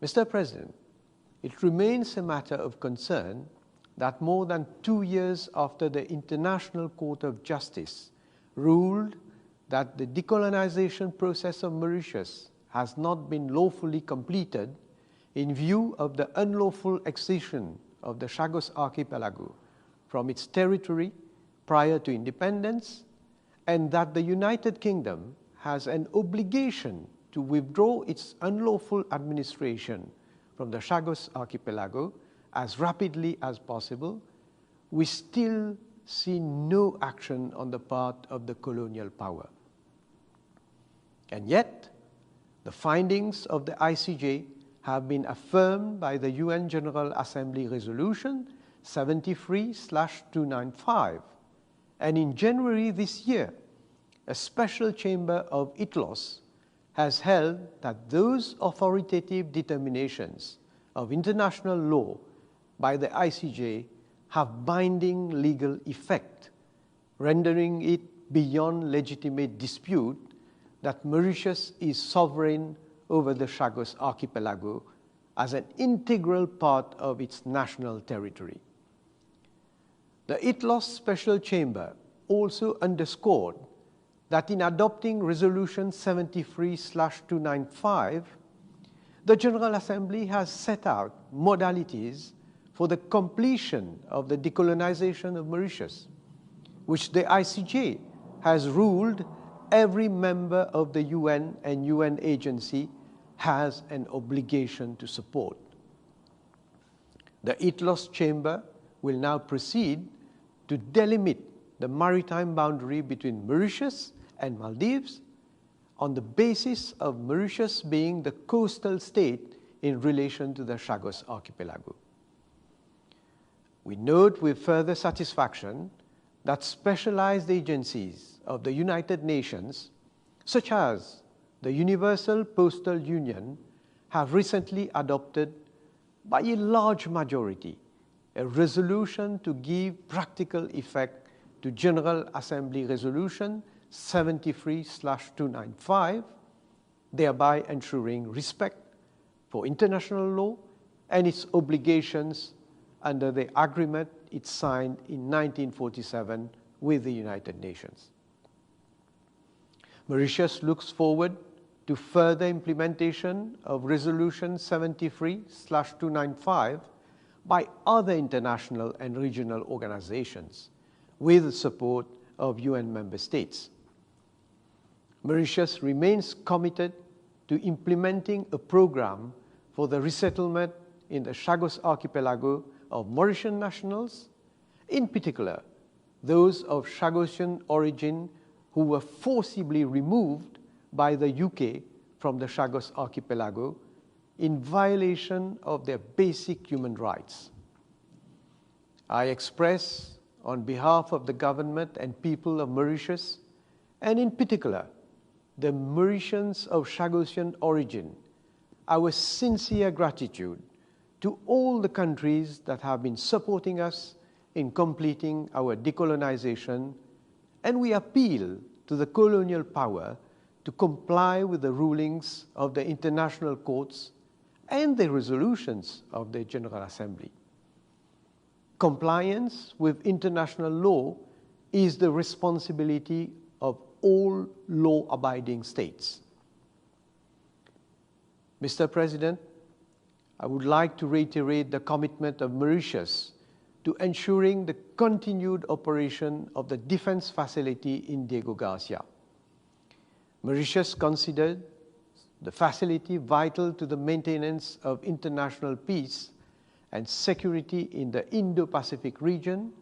Mr. President, it remains a matter of concern that more than 2 years after the International Court of Justice ruled that the decolonization process of Mauritius has not been lawfully completed in view of the unlawful accession of the Chagos Archipelago from its territory prior to independence, and that the United Kingdom has an obligation to withdraw its unlawful administration from the Chagos Archipelago as rapidly as possible, we still see no action on the part of the colonial power. And yet, the findings of the ICJ have been affirmed by the UN General Assembly Resolution 73/295, and in January this year, a special chamber of ITLOS has held that those authoritative determinations of international law by the ICJ have binding legal effect, rendering it beyond legitimate dispute that Mauritius is sovereign over the Chagos Archipelago as an integral part of its national territory. The ITLOS Special Chamber also underscored that in adopting Resolution 73/295, the General Assembly has set out modalities for the completion of the decolonization of Mauritius, which the ICJ has ruled every member of the UN and UN agency has an obligation to support. The ITLOS Chamber will now proceed to delimit the maritime boundary between Mauritius and Maldives on the basis of Mauritius being the coastal state in relation to the Chagos Archipelago. We note with further satisfaction that specialized agencies of the United Nations, such as the Universal Postal Union, have recently adopted, by a large majority, a resolution to give practical effect to General Assembly Resolution 73/295, thereby ensuring respect for international law and its obligations under the agreement it signed in 1947 with the United Nations. Mauritius looks forward to further implementation of Resolution 73/295 by other international and regional organizations with the support of UN member states. Mauritius remains committed to implementing a program for the resettlement in the Chagos Archipelago of Mauritian nationals, in particular those of Chagosian origin who were forcibly removed by the UK from the Chagos Archipelago in violation of their basic human rights. I express, on behalf of the government and people of Mauritius, and in particular the Mauritians of Chagosian origin, our sincere gratitude to all the countries that have been supporting us in completing our decolonization, and we appeal to the colonial power to comply with the rulings of the international courts and the resolutions of the General Assembly. Compliance with international law is the responsibility of all law-abiding states. Mr. President, I would like to reiterate the commitment of Mauritius to ensuring the continued operation of the defense facility in Diego Garcia. Mauritius considered the facility vital to the maintenance of international peace and security in the Indo-Pacific region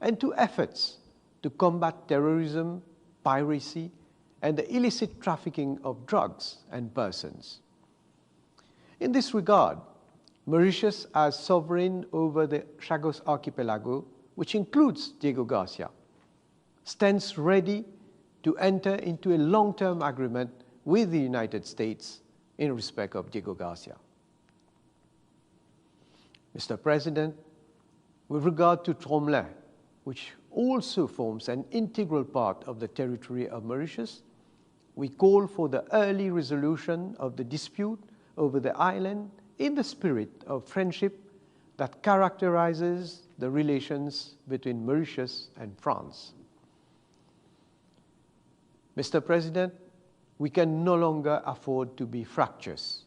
and to efforts to combat terrorism, piracy, and the illicit trafficking of drugs and persons. In this regard, Mauritius, as sovereign over the Chagos Archipelago, which includes Diego Garcia, stands ready to enter into a long-term agreement with the United States in respect of Diego Garcia. Mr. President, With regard to Tromlin, which also forms an integral part of the territory of Mauritius, we call for the early resolution of the dispute over the island in the spirit of friendship that characterizes the relations between Mauritius and France. Mr. President, we can no longer afford to be fractious.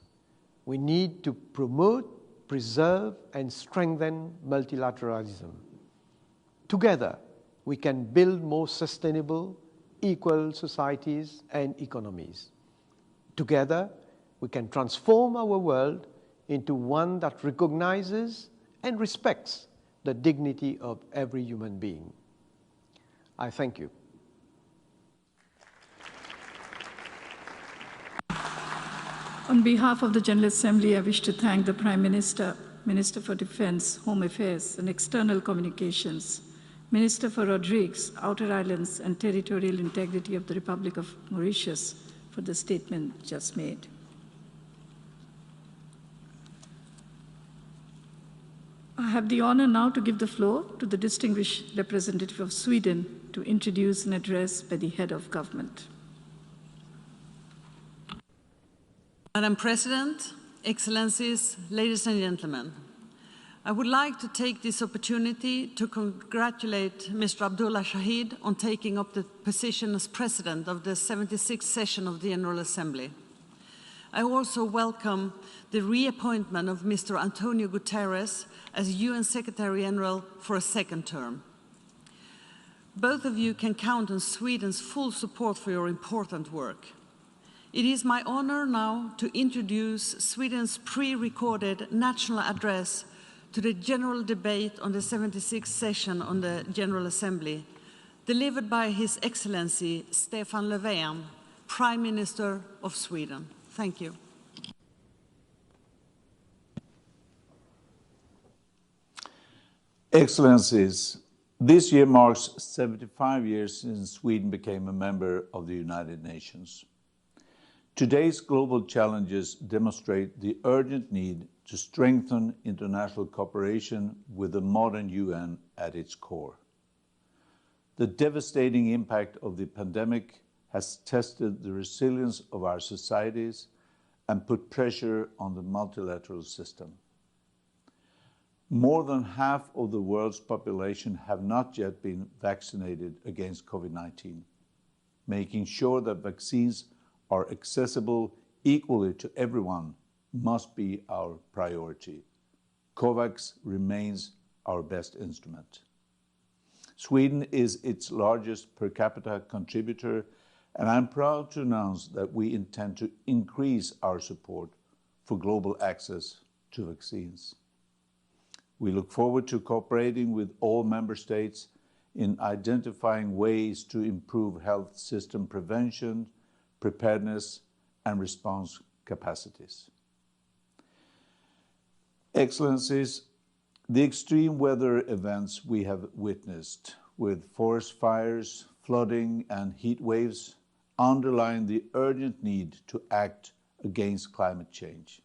We need to promote, preserve, and strengthen multilateralism. Together, we can build more sustainable, equal societies and economies. Together, we can transform our world into one that recognizes and respects the dignity of every human being. I thank you. On behalf of the General Assembly, I wish to thank the Prime Minister, Minister for Defense, Home Affairs and External Communications, Minister for Rodrigues, Outer Islands and Territorial Integrity of the Republic of Mauritius for the statement just made. I have the honor now to give the floor to the distinguished representative of Sweden to introduce an address by the head of government. Madam President, Excellencies, ladies and gentlemen, I would like to take this opportunity to congratulate Mr. Abdullah Shahid on taking up the position as President of the 76th session of the General Assembly. I also welcome the reappointment of Mr. Antonio Guterres as UN Secretary General for a second term. Both of you can count on Sweden's full support for your important work. It is my honor now to introduce Sweden's pre-recorded national address to the general debate on the 76th session on the General Assembly, delivered by His Excellency Stefan Löfven, Prime Minister of Sweden. Thank you. Excellencies, this year marks 75 years since Sweden became a member of the United Nations. Today's global challenges demonstrate the urgent need to strengthen international cooperation with the modern UN at its core. The devastating impact of the pandemic has tested the resilience of our societies and put pressure on the multilateral system. More than half of the world's population have not yet been vaccinated against COVID-19. Making sure that vaccines are accessible equally to everyone must be our priority. COVAX remains our best instrument. Sweden is its largest per capita contributor, and I'm proud to announce that we intend to increase our support for global access to vaccines. We look forward to cooperating with all member states in identifying ways to improve health system prevention, preparedness, and response capacities. Excellencies, the extreme weather events we have witnessed with forest fires, flooding, and heat waves underline the urgent need to act against climate change.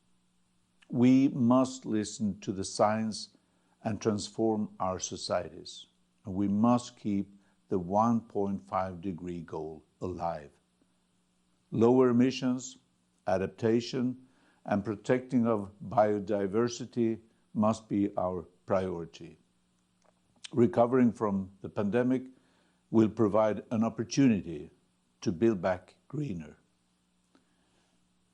We must listen to the science and transform our societies, and we must keep the 1.5-degree goal alive. Lower emissions, adaptation, and protecting of biodiversity must be our priority. Recovering from the pandemic will provide an opportunity to build back greener.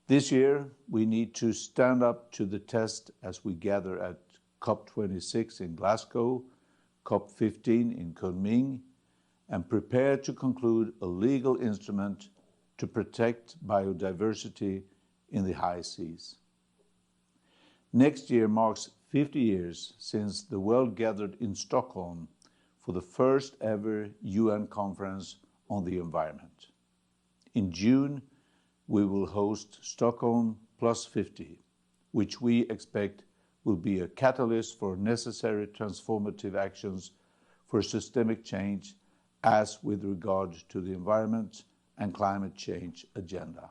This year, we need to stand up to the test as we gather at COP26 in Glasgow, COP15 in Kunming, and prepare to conclude a legal instrument to protect biodiversity in the high seas. Next year marks 50 years since the world gathered in Stockholm for the first ever UN conference on the environment. In June, we will host Stockholm Plus 50, which we expect will be a catalyst for necessary transformative actions for systemic change as with regard to the environment and climate change agenda.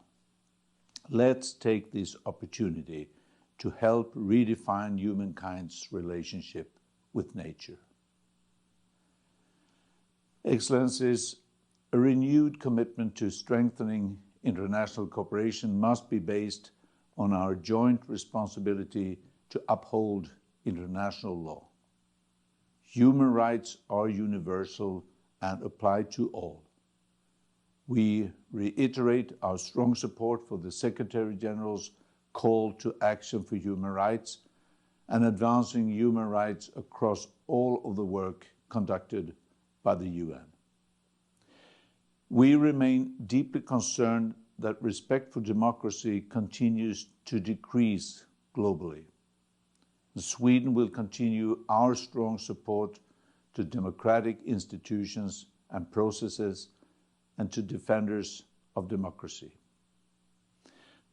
Let's take this opportunity to help redefine humankind's relationship with nature. Excellencies, a renewed commitment to strengthening international cooperation must be based on our joint responsibility to uphold international law. Human rights are universal and apply to all. We reiterate our strong support for the Secretary General's call to action for human rights and advancing human rights across all of the work conducted by the UN. We remain deeply concerned that respect for democracy continues to decrease globally. Sweden will continue our strong support to democratic institutions and processes and to defenders of democracy.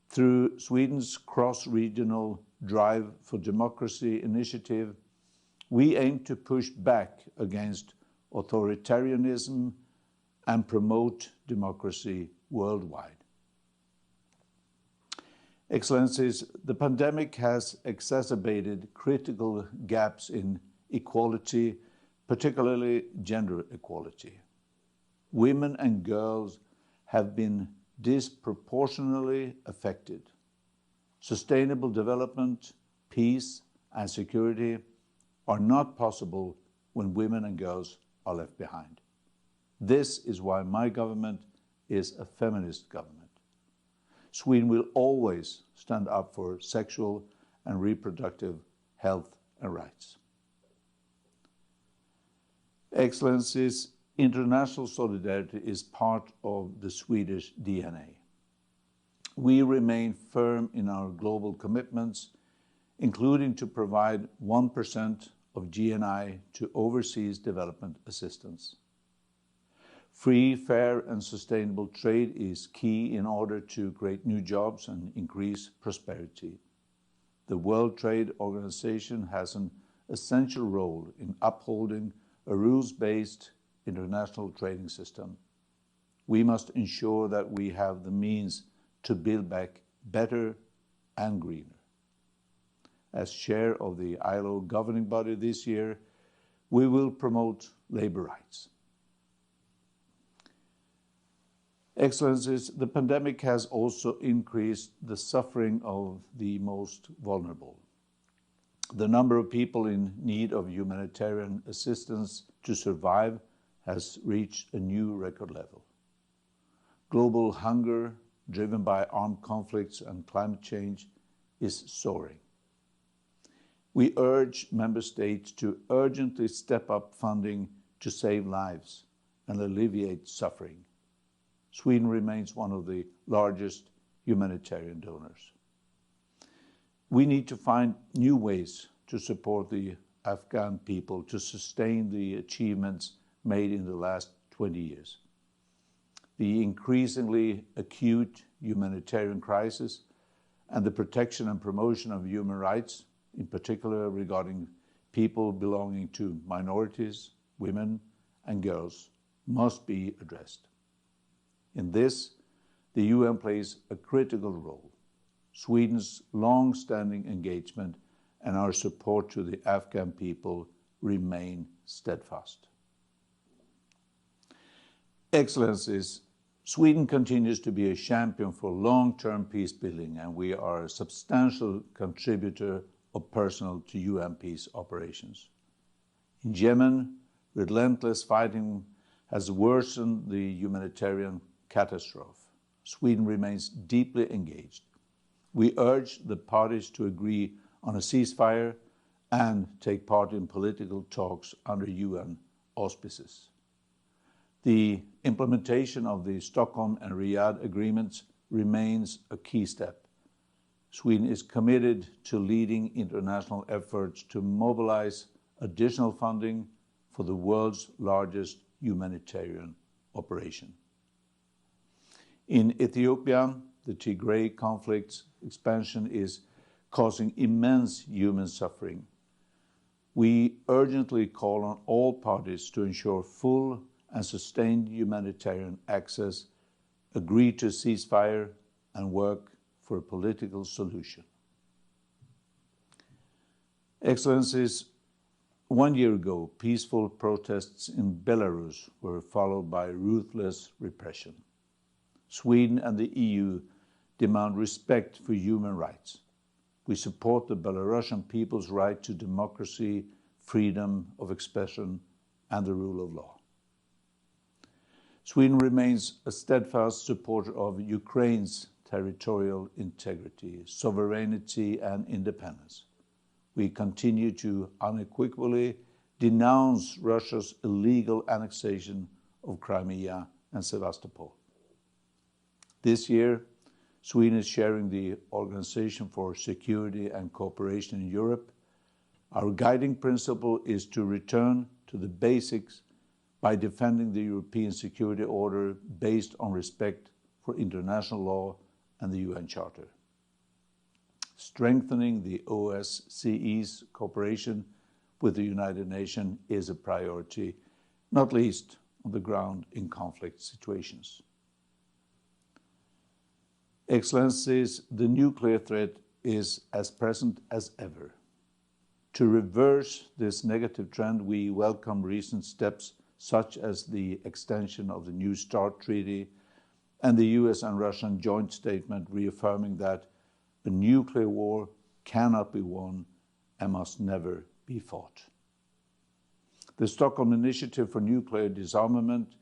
Through Sweden's cross-regional Drive for Democracy initiative, we aim to push back against authoritarianism and promote democracy worldwide. Excellencies, the pandemic has exacerbated critical gaps in equality, particularly gender equality. Women and girls have been disproportionately affected. Sustainable development, peace, and security are not possible when women and girls are left behind. This is why my government is a feminist government. Sweden will always stand up for sexual and reproductive health and rights. Excellencies, international solidarity is part of the Swedish DNA. We remain firm in our global commitments, including to provide 1% of GNI to overseas development assistance. Free, fair, and sustainable trade is key in order to create new jobs and increase prosperity. The World Trade Organization has an essential role in upholding a rules-based international trading system. We must ensure that we have the means to build back better and greener. As chair of the ILO governing body this year, we will promote labor rights. Excellencies, the pandemic has also increased the suffering of the most vulnerable. The number of people in need of humanitarian assistance to survive has reached a new record level. Global hunger, driven by armed conflicts and climate change, is soaring. We urge member states to urgently step up funding to save lives and alleviate suffering. Sweden remains one of the largest humanitarian donors. We need to find new ways to support the Afghan people to sustain the achievements made in the last 20 years. The increasingly acute humanitarian crisis and the protection and promotion of human rights, in particular regarding people belonging to minorities, women, and girls, must be addressed. In this, the UN plays a critical role. Sweden's long-standing engagement and our support to the Afghan people remain steadfast. Excellencies, Sweden continues to be a champion for long-term peace building, and we are a substantial contributor of personnel to UN peace operations. In Yemen, relentless fighting has worsened the humanitarian catastrophe. Sweden remains deeply engaged. We urge the parties to agree on a ceasefire and take part in political talks under UN auspices. The implementation of the Stockholm and Riyadh agreements remains a key step. Sweden is committed to leading international efforts to mobilize additional funding for the world's largest humanitarian operation. In Ethiopia, the Tigray conflict's expansion is causing immense human suffering. We urgently call on all parties to ensure full and sustained humanitarian access, agree to ceasefire, and work for a political solution. Excellencies, 1 year ago, peaceful protests in Belarus were followed by ruthless repression. Sweden and the EU demand respect for human rights. We support the Belarusian people's right to democracy, freedom of expression, and the rule of law. Sweden remains a steadfast supporter of Ukraine's territorial integrity, sovereignty, and independence. We continue to unequivocally denounce Russia's illegal annexation of Crimea and Sevastopol. This year, Sweden is chairing the Organization for Security and Cooperation in Europe. Our guiding principle is to return to the basics by defending the European security order based on respect for international law and the UN Charter. Strengthening the OSCE's cooperation with the United Nations is a priority, not least on the ground in conflict situations. Excellencies, the nuclear threat is as present as ever. To reverse this negative trend, we welcome recent steps such as the extension of the New START Treaty and the US and Russian joint statement reaffirming that a nuclear war cannot be won and must never be fought. The Stockholm Initiative for Nuclear Disarmament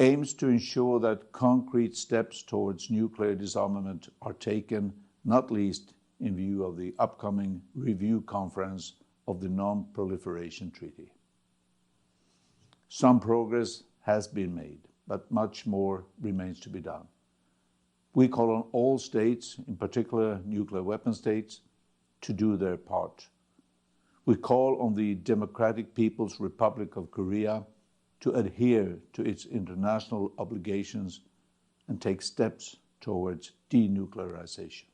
aims to ensure that concrete steps towards nuclear disarmament are taken, not least in view of the upcoming review conference of the Non-Proliferation Treaty. Some progress has been made, but much more remains to be done. We call on all states, in particular nuclear weapon states, to do their part. We call on the Democratic People's Republic of Korea to adhere to its international obligations and take steps towards denuclearization.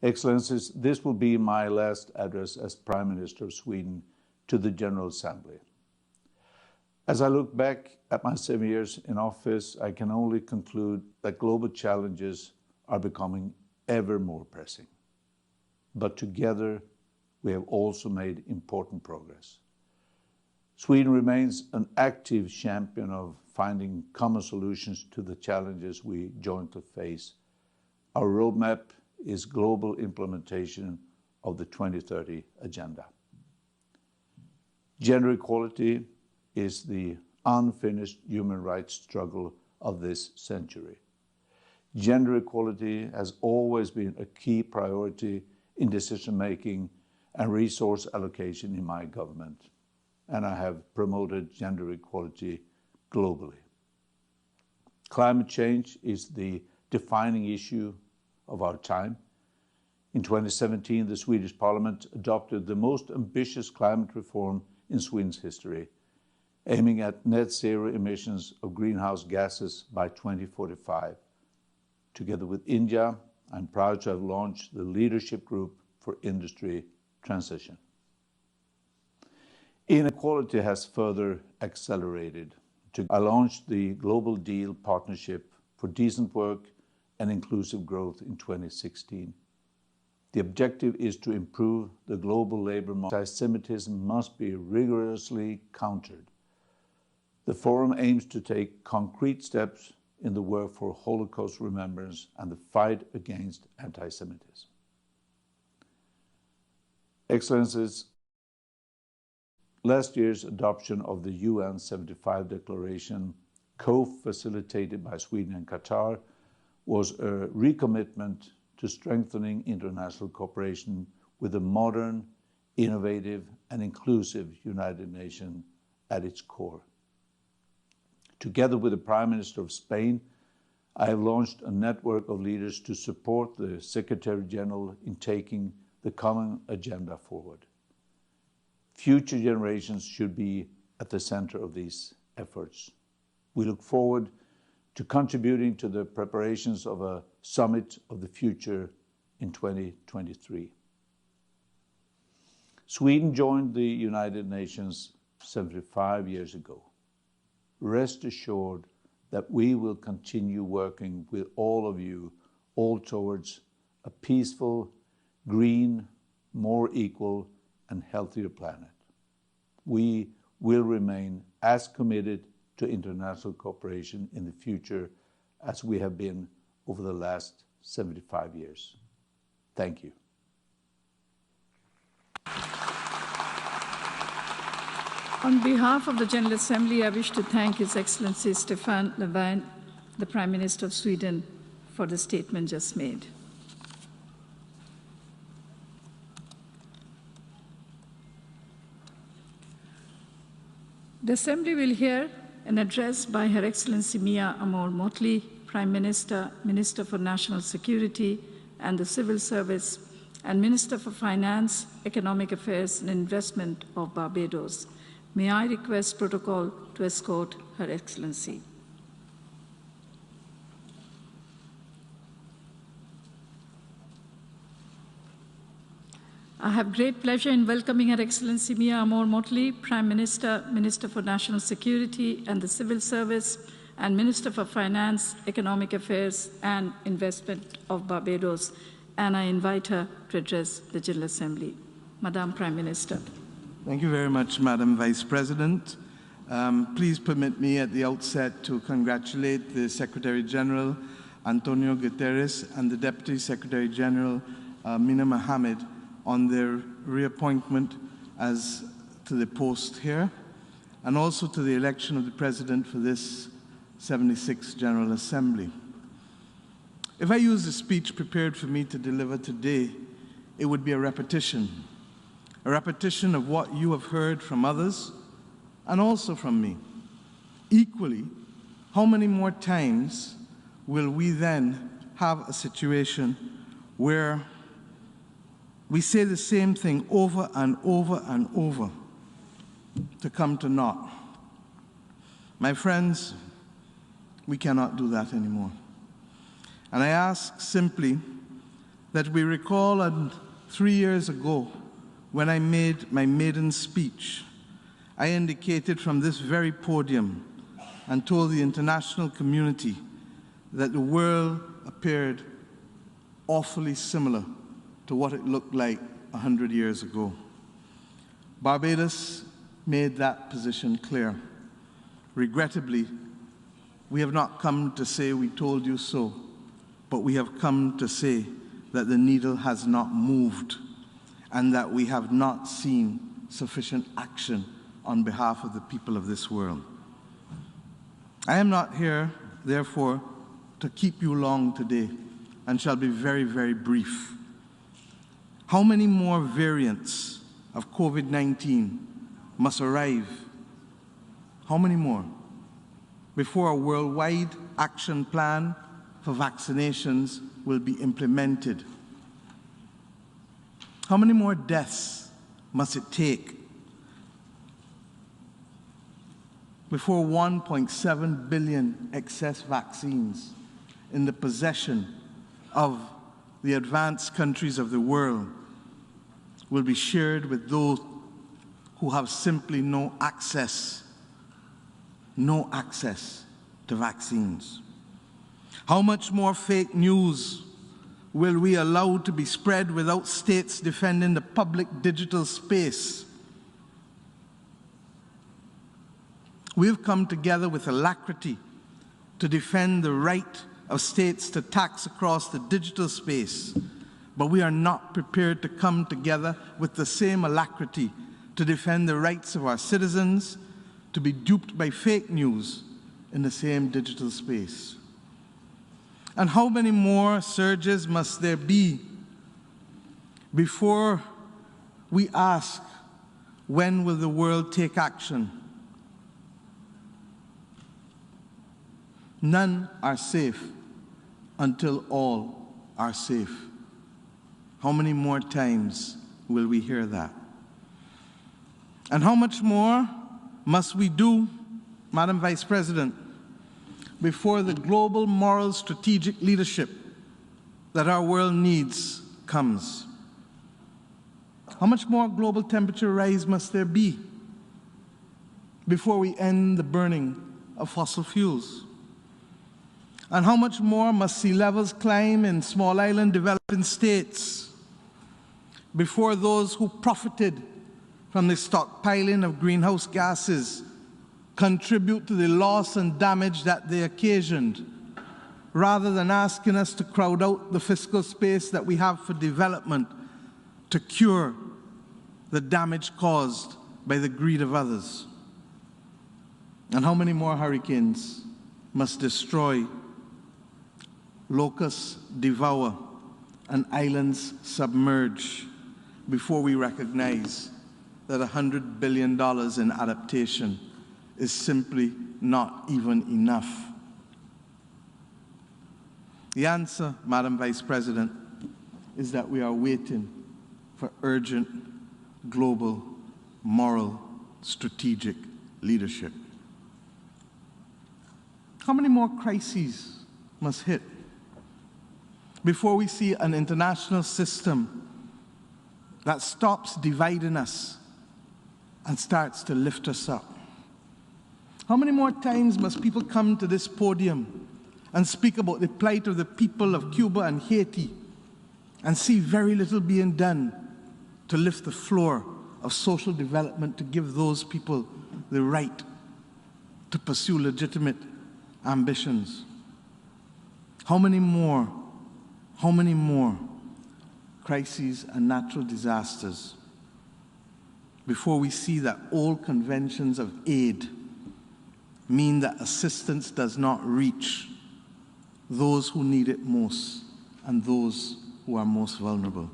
Excellencies, this will be my last address as Prime Minister of Sweden to the General Assembly. As I look back at my 7 years in office, I can only conclude that global challenges are becoming ever more pressing. But together, we have also made important progress. Sweden remains an active champion of finding common solutions to the challenges we jointly face. Our roadmap is global implementation of the 2030 Agenda. Gender equality is the unfinished human rights struggle of this century. Gender equality has always been a key priority in decision-making and resource allocation in my government, and I have promoted gender equality globally. Climate change is the defining issue of our time. In 2017, the Swedish Parliament adopted the most ambitious climate reform in Sweden's history, aiming at net zero emissions of greenhouse gases by 2045. Together with India, I'm proud to have launched the Leadership Group for Industry Transition. Inequality has further accelerated. I launched the Global Deal Partnership for Decent Work and Inclusive Growth in 2016. The objective is to improve the global labor market. Anti-Semitism must be rigorously countered. The forum aims to take concrete steps in the work for Holocaust remembrance and the fight against anti-Semitism. Excellencies, last year's adoption of the UN 75 Declaration, co-facilitated by Sweden and Qatar, was a recommitment to strengthening international cooperation with a modern, innovative, and inclusive United Nations at its core. Together with the Prime Minister of Spain, I have launched a network of leaders to support the Secretary General in taking the common agenda forward. Future generations should be at the center of these efforts. We look forward to contributing to the preparations of a Summit of the Future in 2023. Sweden joined the United Nations 75 years ago. Rest assured that we will continue working with all of you, all towards a peaceful, green, more equal, and healthier planet. We will remain as committed to international cooperation in the future as we have been over the last 75 years. Thank you. On behalf of the General Assembly, I wish to thank His Excellency Stefan Löfven, the Prime Minister of Sweden, for the statement just made. The Assembly will hear an address by Her Excellency Mia Amor-Mottley, Prime Minister, Minister for National Security and the Civil Service, and Minister for Finance, Economic Affairs and Investment of Barbados. May I request protocol to escort Her Excellency. I have great pleasure in welcoming Her Excellency Mia Amor-Mottley, Prime Minister, Minister for National Security and the Civil Service, and Minister for Finance, Economic Affairs and Investment of Barbados, and I invite her to address the General Assembly. Madam Prime Minister. Thank you very much, Madam Vice President. Please permit me at the outset to congratulate the Secretary General, Antonio Guterres, and the Deputy Secretary General, Mina Mohammed, on their reappointment as to the post here, and also to the election of the President for this 76th General Assembly. If I use the speech prepared for me to deliver today, it would be a repetition of what you have heard from others and also from me. Equally, how many more times will we then have a situation where we say the same thing over and over and over to come to naught? My friends, we cannot do that anymore. And I ask simply that we recall 3 years ago, when I made my maiden speech, I indicated from this very podium and told the international community that the world appeared awfully similar to what it looked like 100 years ago. Barbados made that position clear. Regrettably, we have not come to say we told you so, but we have come to say that the needle has not moved and that we have not seen sufficient action on behalf of the people of this world. I am not here, therefore, to keep you long today and shall be very, very brief. How many more variants of COVID-19 must arrive? How many more before a worldwide action plan for vaccinations will be implemented? How many more deaths must it take before 1.7 billion excess vaccines in the possession of the advanced countries of the world will be shared with those who have simply no access to vaccines? How much more fake news will we allow to be spread without states defending the public digital space? We have come together with alacrity to defend the right of states to tax across the digital space, but we are not prepared to come together with the same alacrity to defend the rights of our citizens to be duped by fake news in the same digital space. And how many more surges must there be before we ask, when will the world take action? None are safe until all are safe. How many more times will we hear that? And how much more must we do, Madam Vice President, before the global moral strategic leadership that our world needs comes? How much more global temperature rise must there be before we end the burning of fossil fuels? And how much more must sea levels climb in small island developing states before those who profited from the stockpiling of greenhouse gases contribute to the loss and damage that they occasioned, rather than asking us to crowd out the fiscal space that we have for development to cure the damage caused by the greed of others? And how many more hurricanes must destroy, locusts devour, and islands submerge before we recognize that $100 billion in adaptation is simply not even enough? The answer, Madam Vice President, is that we are waiting for urgent, global, moral, strategic leadership. How many more crises must hit before we see an international system that stops dividing us and starts to lift us up? How many more times must people come to this podium and speak about the plight of the people of Cuba and Haiti and see very little being done to lift the floor of social development, to give those people the right to pursue legitimate ambitions? How many more crises and natural disasters before we see that old conventions of aid mean that assistance does not reach those who need it most and those who are most vulnerable?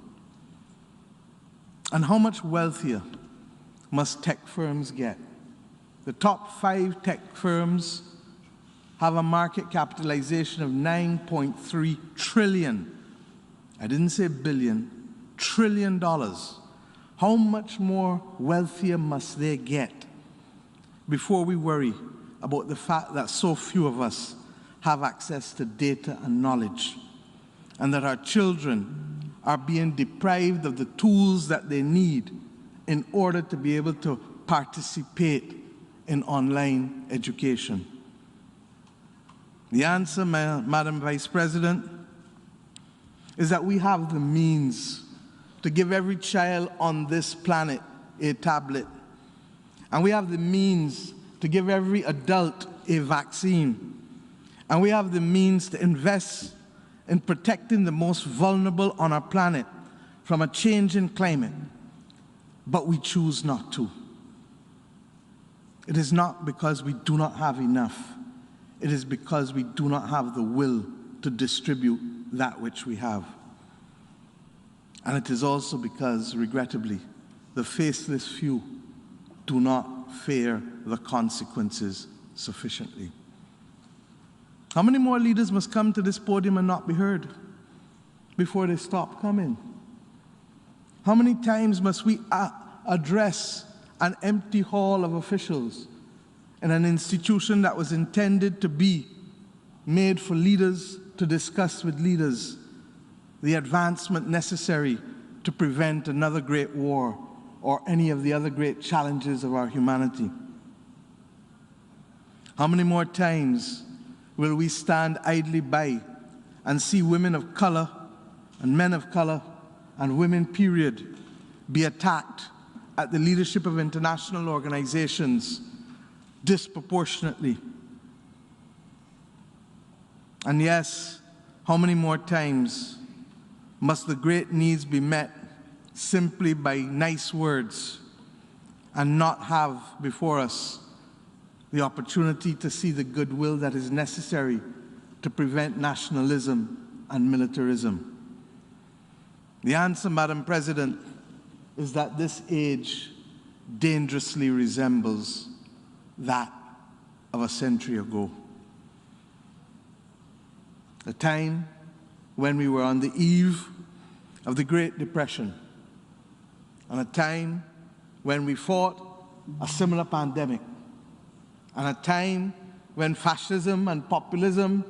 And how much wealthier must tech firms get? The top 5 tech firms have a market capitalization of $9.3 trillion. I didn't say billion, $1 trillion. How much more wealthier must they get before we worry about the fact that so few of us have access to data and knowledge, and that our children are being deprived of the tools that they need in order to be able to participate in online education? The answer, Madam Vice President, is that we have the means to give every child on this planet a tablet, and we have the means to give every adult a vaccine, and we have the means to invest in protecting the most vulnerable on our planet from a changing climate, but we choose not to. It is not because we do not have enough. It is because we do not have the will to distribute that which we have. And it is also because, regrettably, the faceless few do not fear the consequences sufficiently. How many more leaders must come to this podium and not be heard before they stop coming? How many times must we address an empty hall of officials in an institution that was intended to be made for leaders to discuss with leaders the advancement necessary to prevent another great war or any of the other great challenges of our humanity? How many more times will we stand idly by and see women of color and men of color and women, period, be attacked at the leadership of international organizations disproportionately? And yes, how many more times must the great needs be met simply by nice words and not have before us the opportunity to see the goodwill that is necessary to prevent nationalism and militarism? The answer, Madam President, is that this age dangerously resembles that of a century ago. A time when we were on the eve of the Great Depression, and a time when we fought a similar pandemic, and a time when fascism and populism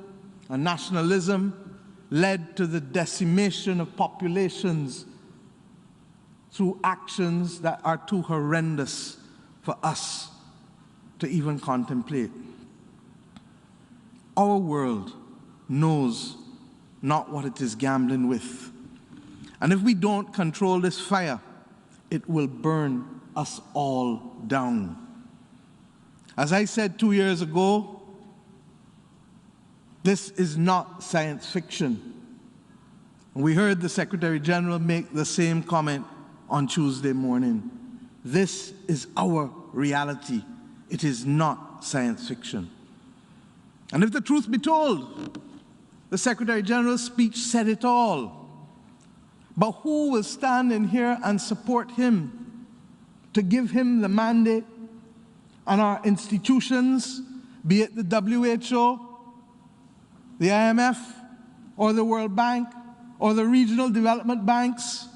and nationalism led to the decimation of populations through actions that are too horrendous for us to even contemplate. Our world knows not what it is gambling with. And if we don't control this fire, it will burn us all down. As I said 2 years ago, this is not science fiction. We heard the Secretary General make the same comment on Tuesday morning. This is our reality. It is not science fiction. And if the truth be told, the Secretary General's speech said it all. But who will stand in here and support him to give him the mandate, and our institutions, be it the WHO, the IMF, or the World Bank, or the regional development banks,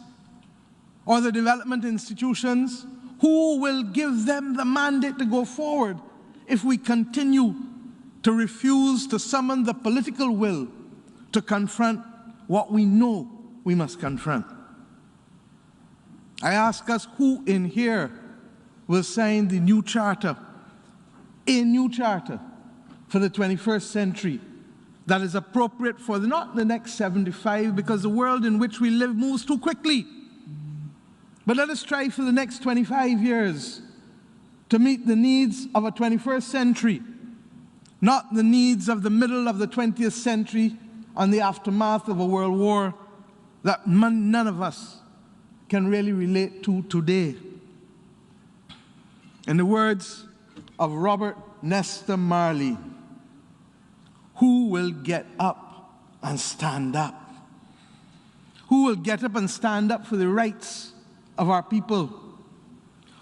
or the development institutions, who will give them the mandate to go forward if we continue to refuse to summon the political will to confront what we know we must confront? I ask us, who in here will sign the new charter, a new charter for the 21st century that is appropriate for not the next 75, because the world in which we live moves too quickly. But let us try for the next 25 years to meet the needs of a 21st century, not the needs of the middle of the 20th century and the aftermath of a world war that none of us can really relate to today. In the words of Robert Nesta Marley, who will get up and stand up? Who will get up and stand up for the rights of our people?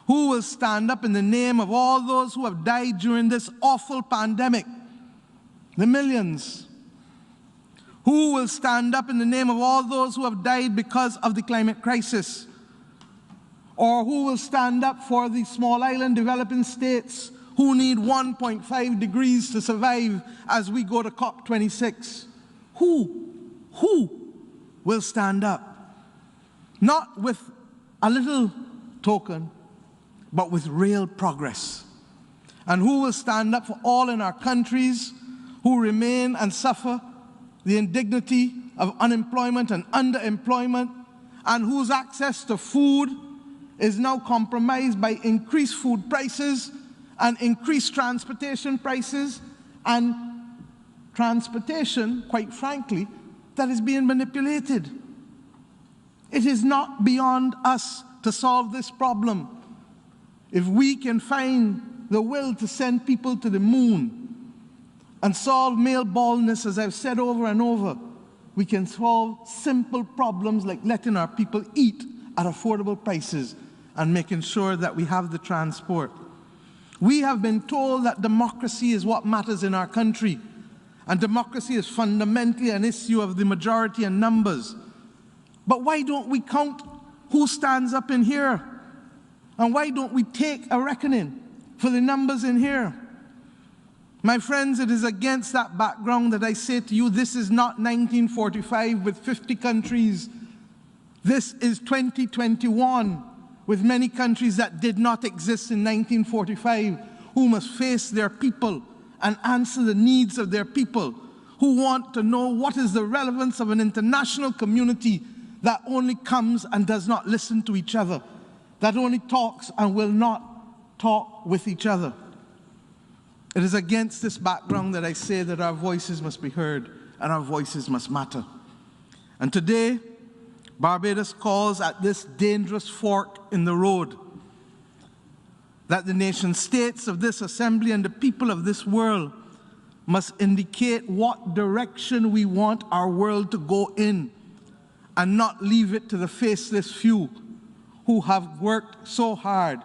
Who will stand up in the name of all those who have died during this awful pandemic? The millions. Who will stand up in the name of all those who have died because of the climate crisis? Or who will stand up for the small island developing states who need 1.5 degrees to survive as we go to COP26? Who will stand up? Not with a little token, but with real progress. And who will stand up for all in our countries who remain and suffer the indignity of unemployment and underemployment, and whose access to food is now compromised by increased food prices and increased transportation prices, and transportation, quite frankly, that is being manipulated. It is not beyond us to solve this problem. If we can find the will to send people to the moon and solve male baldness, as I've said over and over, we can solve simple problems like letting our people eat at affordable prices and making sure that we have the transport. We have been told that democracy is what matters in our country, and democracy is fundamentally an issue of the majority and numbers. But why don't we count who stands up in here? And why don't we take a reckoning for the numbers in here? My friends, it is against that background that I say to you, this is not 1945 with 50 countries. This is 2021 with many countries that did not exist in 1945, who must face their people and answer the needs of their people, who want to know what is the relevance of an international community that only comes and does not listen to each other, that only talks and will not talk with each other. It is against this background that I say that our voices must be heard and our voices must matter. And today, Barbados calls at this dangerous fork in the road that the nation states of this assembly and the people of this world must indicate what direction we want our world to go in, and not leave it to the faceless few who have worked so hard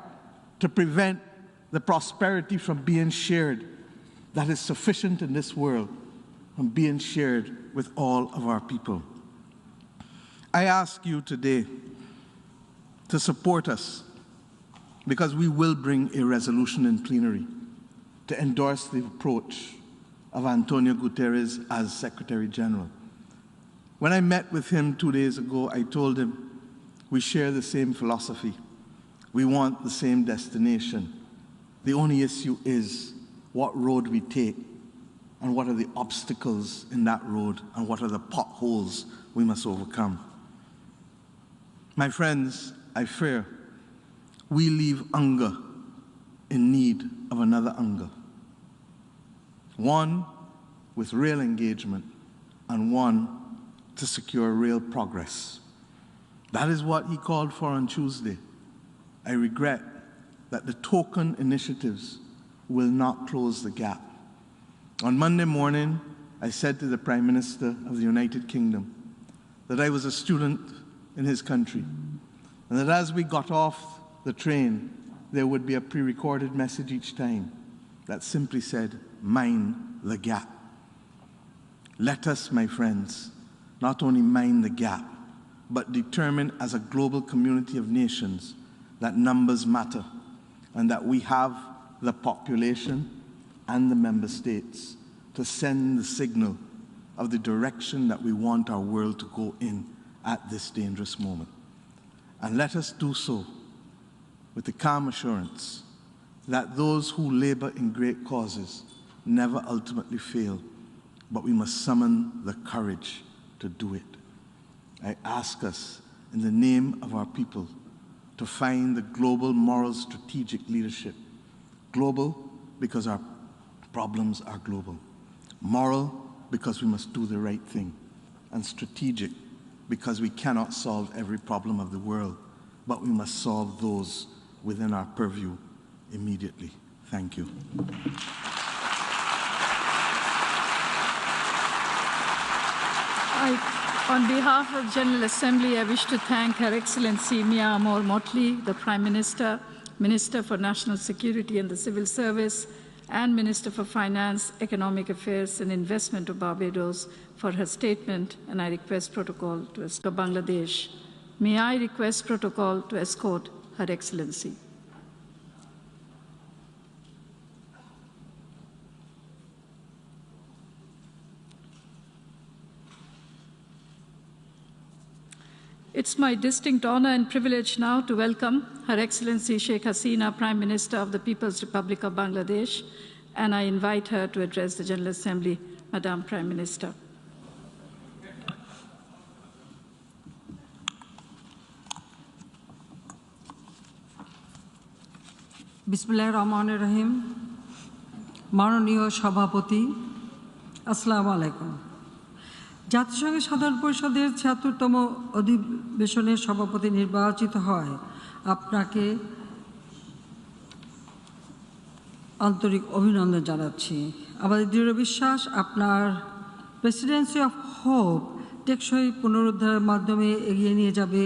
to prevent the prosperity from being shared that is sufficient in this world, from being shared with all of our people. I ask you today to support us, because we will bring a resolution in plenary to endorse the approach of Antonio Guterres as Secretary General. When I met with him 2 days ago, I told him we share the same philosophy. We want the same destination. The only issue is what road we take, and what are the obstacles in that road, and what are the potholes we must overcome. My friends, I fear we leave hunger in need of another hunger. One with real engagement and one to secure real progress. That is what he called for on Tuesday. I regret that the token initiatives will not close the gap. On Monday morning, I said to the Prime Minister of the United Kingdom that I was a student in his country, and that as we got off the train, there would be a pre-recorded message each time that simply said, "Mind the gap." Let us, my friends, not only mind the gap, but determine as a global community of nations that numbers matter and that we have the population and the member states to send the signal of the direction that we want our world to go in at this dangerous moment. And let us do so with the calm assurance that those who labor in great causes never ultimately fail, but we must summon the courage to do it. I ask us, in the name of our people, to find the global moral strategic leadership. Global because our problems are global. Moral because we must do the right thing. And strategic because we cannot solve every problem of the world, but we must solve those within our purview immediately. Thank you. On behalf of the General Assembly, I wish to thank Her Excellency Mia Amor Motley, the Prime Minister, Minister for National Security and the Civil Service, and Minister for Finance, Economic Affairs and Investment of Barbados for her statement, and I request protocol to escort Bangladesh. May I request protocol to escort Her Excellency. It's my distinct honor and privilege now to welcome Her Excellency Sheikh Hasina, Prime Minister of the People's Republic of Bangladesh, and I invite her to address the General Assembly. Madam Prime Minister. বিসমিল্লাহির রহমানির রহিম। মাননীয় সভাপতি, আসসালামু আলাইকুম। জাতিসংঘের সাধারণ পরিষদের ৭৬তম অধিবেশনের সভাপতি নির্বাচিত হয় আপনাকে আন্তরিক অভিনন্দন জানাচ্ছি। আমাদের দৃঢ় বিশ্বাস আপনার প্রেসিডেন্সি অফ হোপ টেকসই পুনরুদ্ধারের মাধ্যমে এগিয়ে নিয়ে যাবে,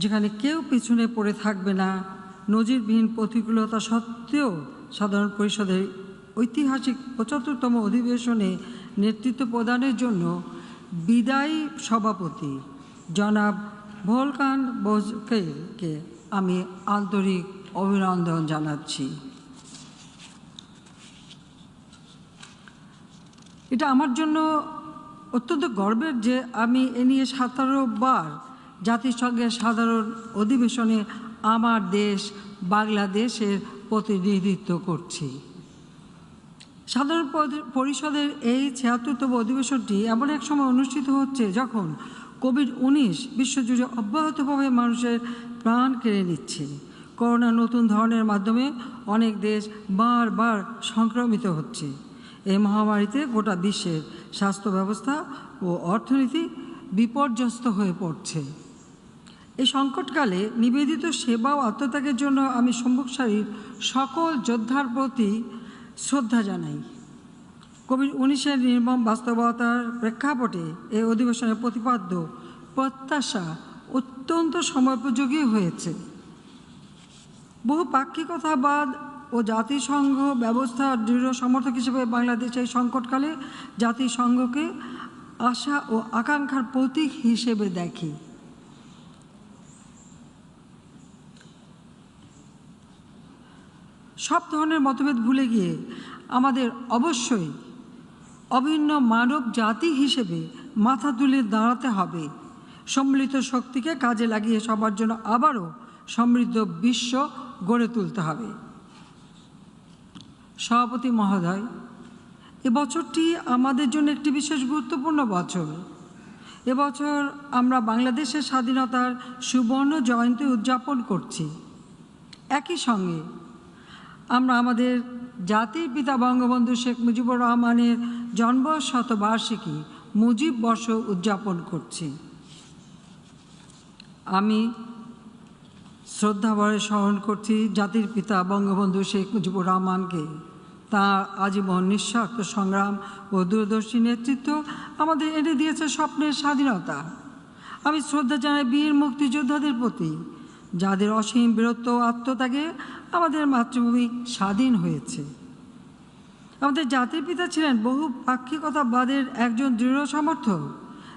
যেখানে কেউ পিছনে পড়ে থাকবে না। নজিরবিহীন প্রতিকূলতা সত্ত্বেও সাধারণ পরিষদের ঐতিহাসিক ৭৫তম অধিবেশনে নেতৃত্ব প্রদানের জন্য বিদায়ী সভাপতি জনাব ভোলকান বোজকেকে আমি আন্তরিক অভিনন্দন জানাচ্ছি। এটা আমার জন্য অত্যন্ত গর্বের যে আমি এ নিয়ে ১৭ বার জাতিসংঘের সাধারণ অধিবেশনে আমার দেশ বাংলাদেশের প্রতিনিধিত্ব করছি। সাধারণ পরিষদের এই ৭৬তম অধিবেশনটি এমন এক সময় অনুষ্ঠিত হচ্ছে যখন কোভিড-১৯ বিশ্বজুড়ে অব্যাহতভাবে মানুষের প্রাণ কেড়ে নিচ্ছে। করোনা নতুন ধরনের মাধ্যমে অনেক দেশ বারবার সংক্রমিত হচ্ছে। এই মহামারীতে গোটা বিশ্বের স্বাস্থ্য ব্যবস্থা ও অর্থনীতি বিপর্যস্ত হয়ে পড়ছে। এই সংকটকালে নিবেদিত সেবা ও আত্মত্যাগের জন্য আমি সম্মুখ সারির সকল যোদ্ধার প্রতি শ্রদ্ধা জানাই। কোভিড-১৯-এর নির্মম বাস্তবতার প্রেক্ষাপটে এই অধিবেশনের প্রতিপাদ্য প্রত্যাশা অত্যন্ত সময়োপযোগী হয়েছে। বহুপাক্ষিকতাবাদ ও জাতিসংঘ ব্যবস্থার দৃঢ় সমর্থক হিসেবে বাংলাদেশ এই সংকটকালে জাতিসংঘকে আশা ও আকাঙ্ক্ষার প্রতীক হিসেবে দেখে। সব ধরনের মতভেদ ভুলে গিয়ে আমাদের অবশ্যই অভিন্ন মানব জাতি হিসেবে মাথা তুলে দাঁড়াতে হবে। সম্মিলিত শক্তিকে কাজে লাগিয়ে সবার জন্য আবারও সমৃদ্ধ বিশ্ব গড়ে তুলতে হবে। সভাপতি মহোদয়, এ বছরটি আমাদের জন্য একটি বিশেষ গুরুত্বপূর্ণ বছর। এবছর আমরা বাংলাদেশের স্বাধীনতার সুবর্ণ জয়ন্তী উদযাপন করছি। একই সঙ্গে আমরা আমাদের জাতির পিতা বঙ্গবন্ধু শেখ মুজিবুর রহমানের জন্ম শতবার্ষিকী মুজিব বর্ষ উদযাপন করছি। আমি শ্রদ্ধাভরে স্মরণ করছি জাতির পিতা বঙ্গবন্ধু শেখ মুজিবুর রহমানকে। তাঁর আজীবন নিঃস্বার্থ সংগ্রাম ও দূরদর্শী নেতৃত্ব আমাদের এনে দিয়েছে স্বপ্নের স্বাধীনতা। আমি শ্রদ্ধা জানাই বীর মুক্তিযোদ্ধাদের প্রতি, যাদের অসীম বীরত্ব ও আত্মত্যাগে আমাদের মাতৃভূমি স্বাধীন হয়েছে। আমাদের জাতির পিতা ছিলেন বহু পাক্ষিকতাবাদের একজন দৃঢ় সমর্থক।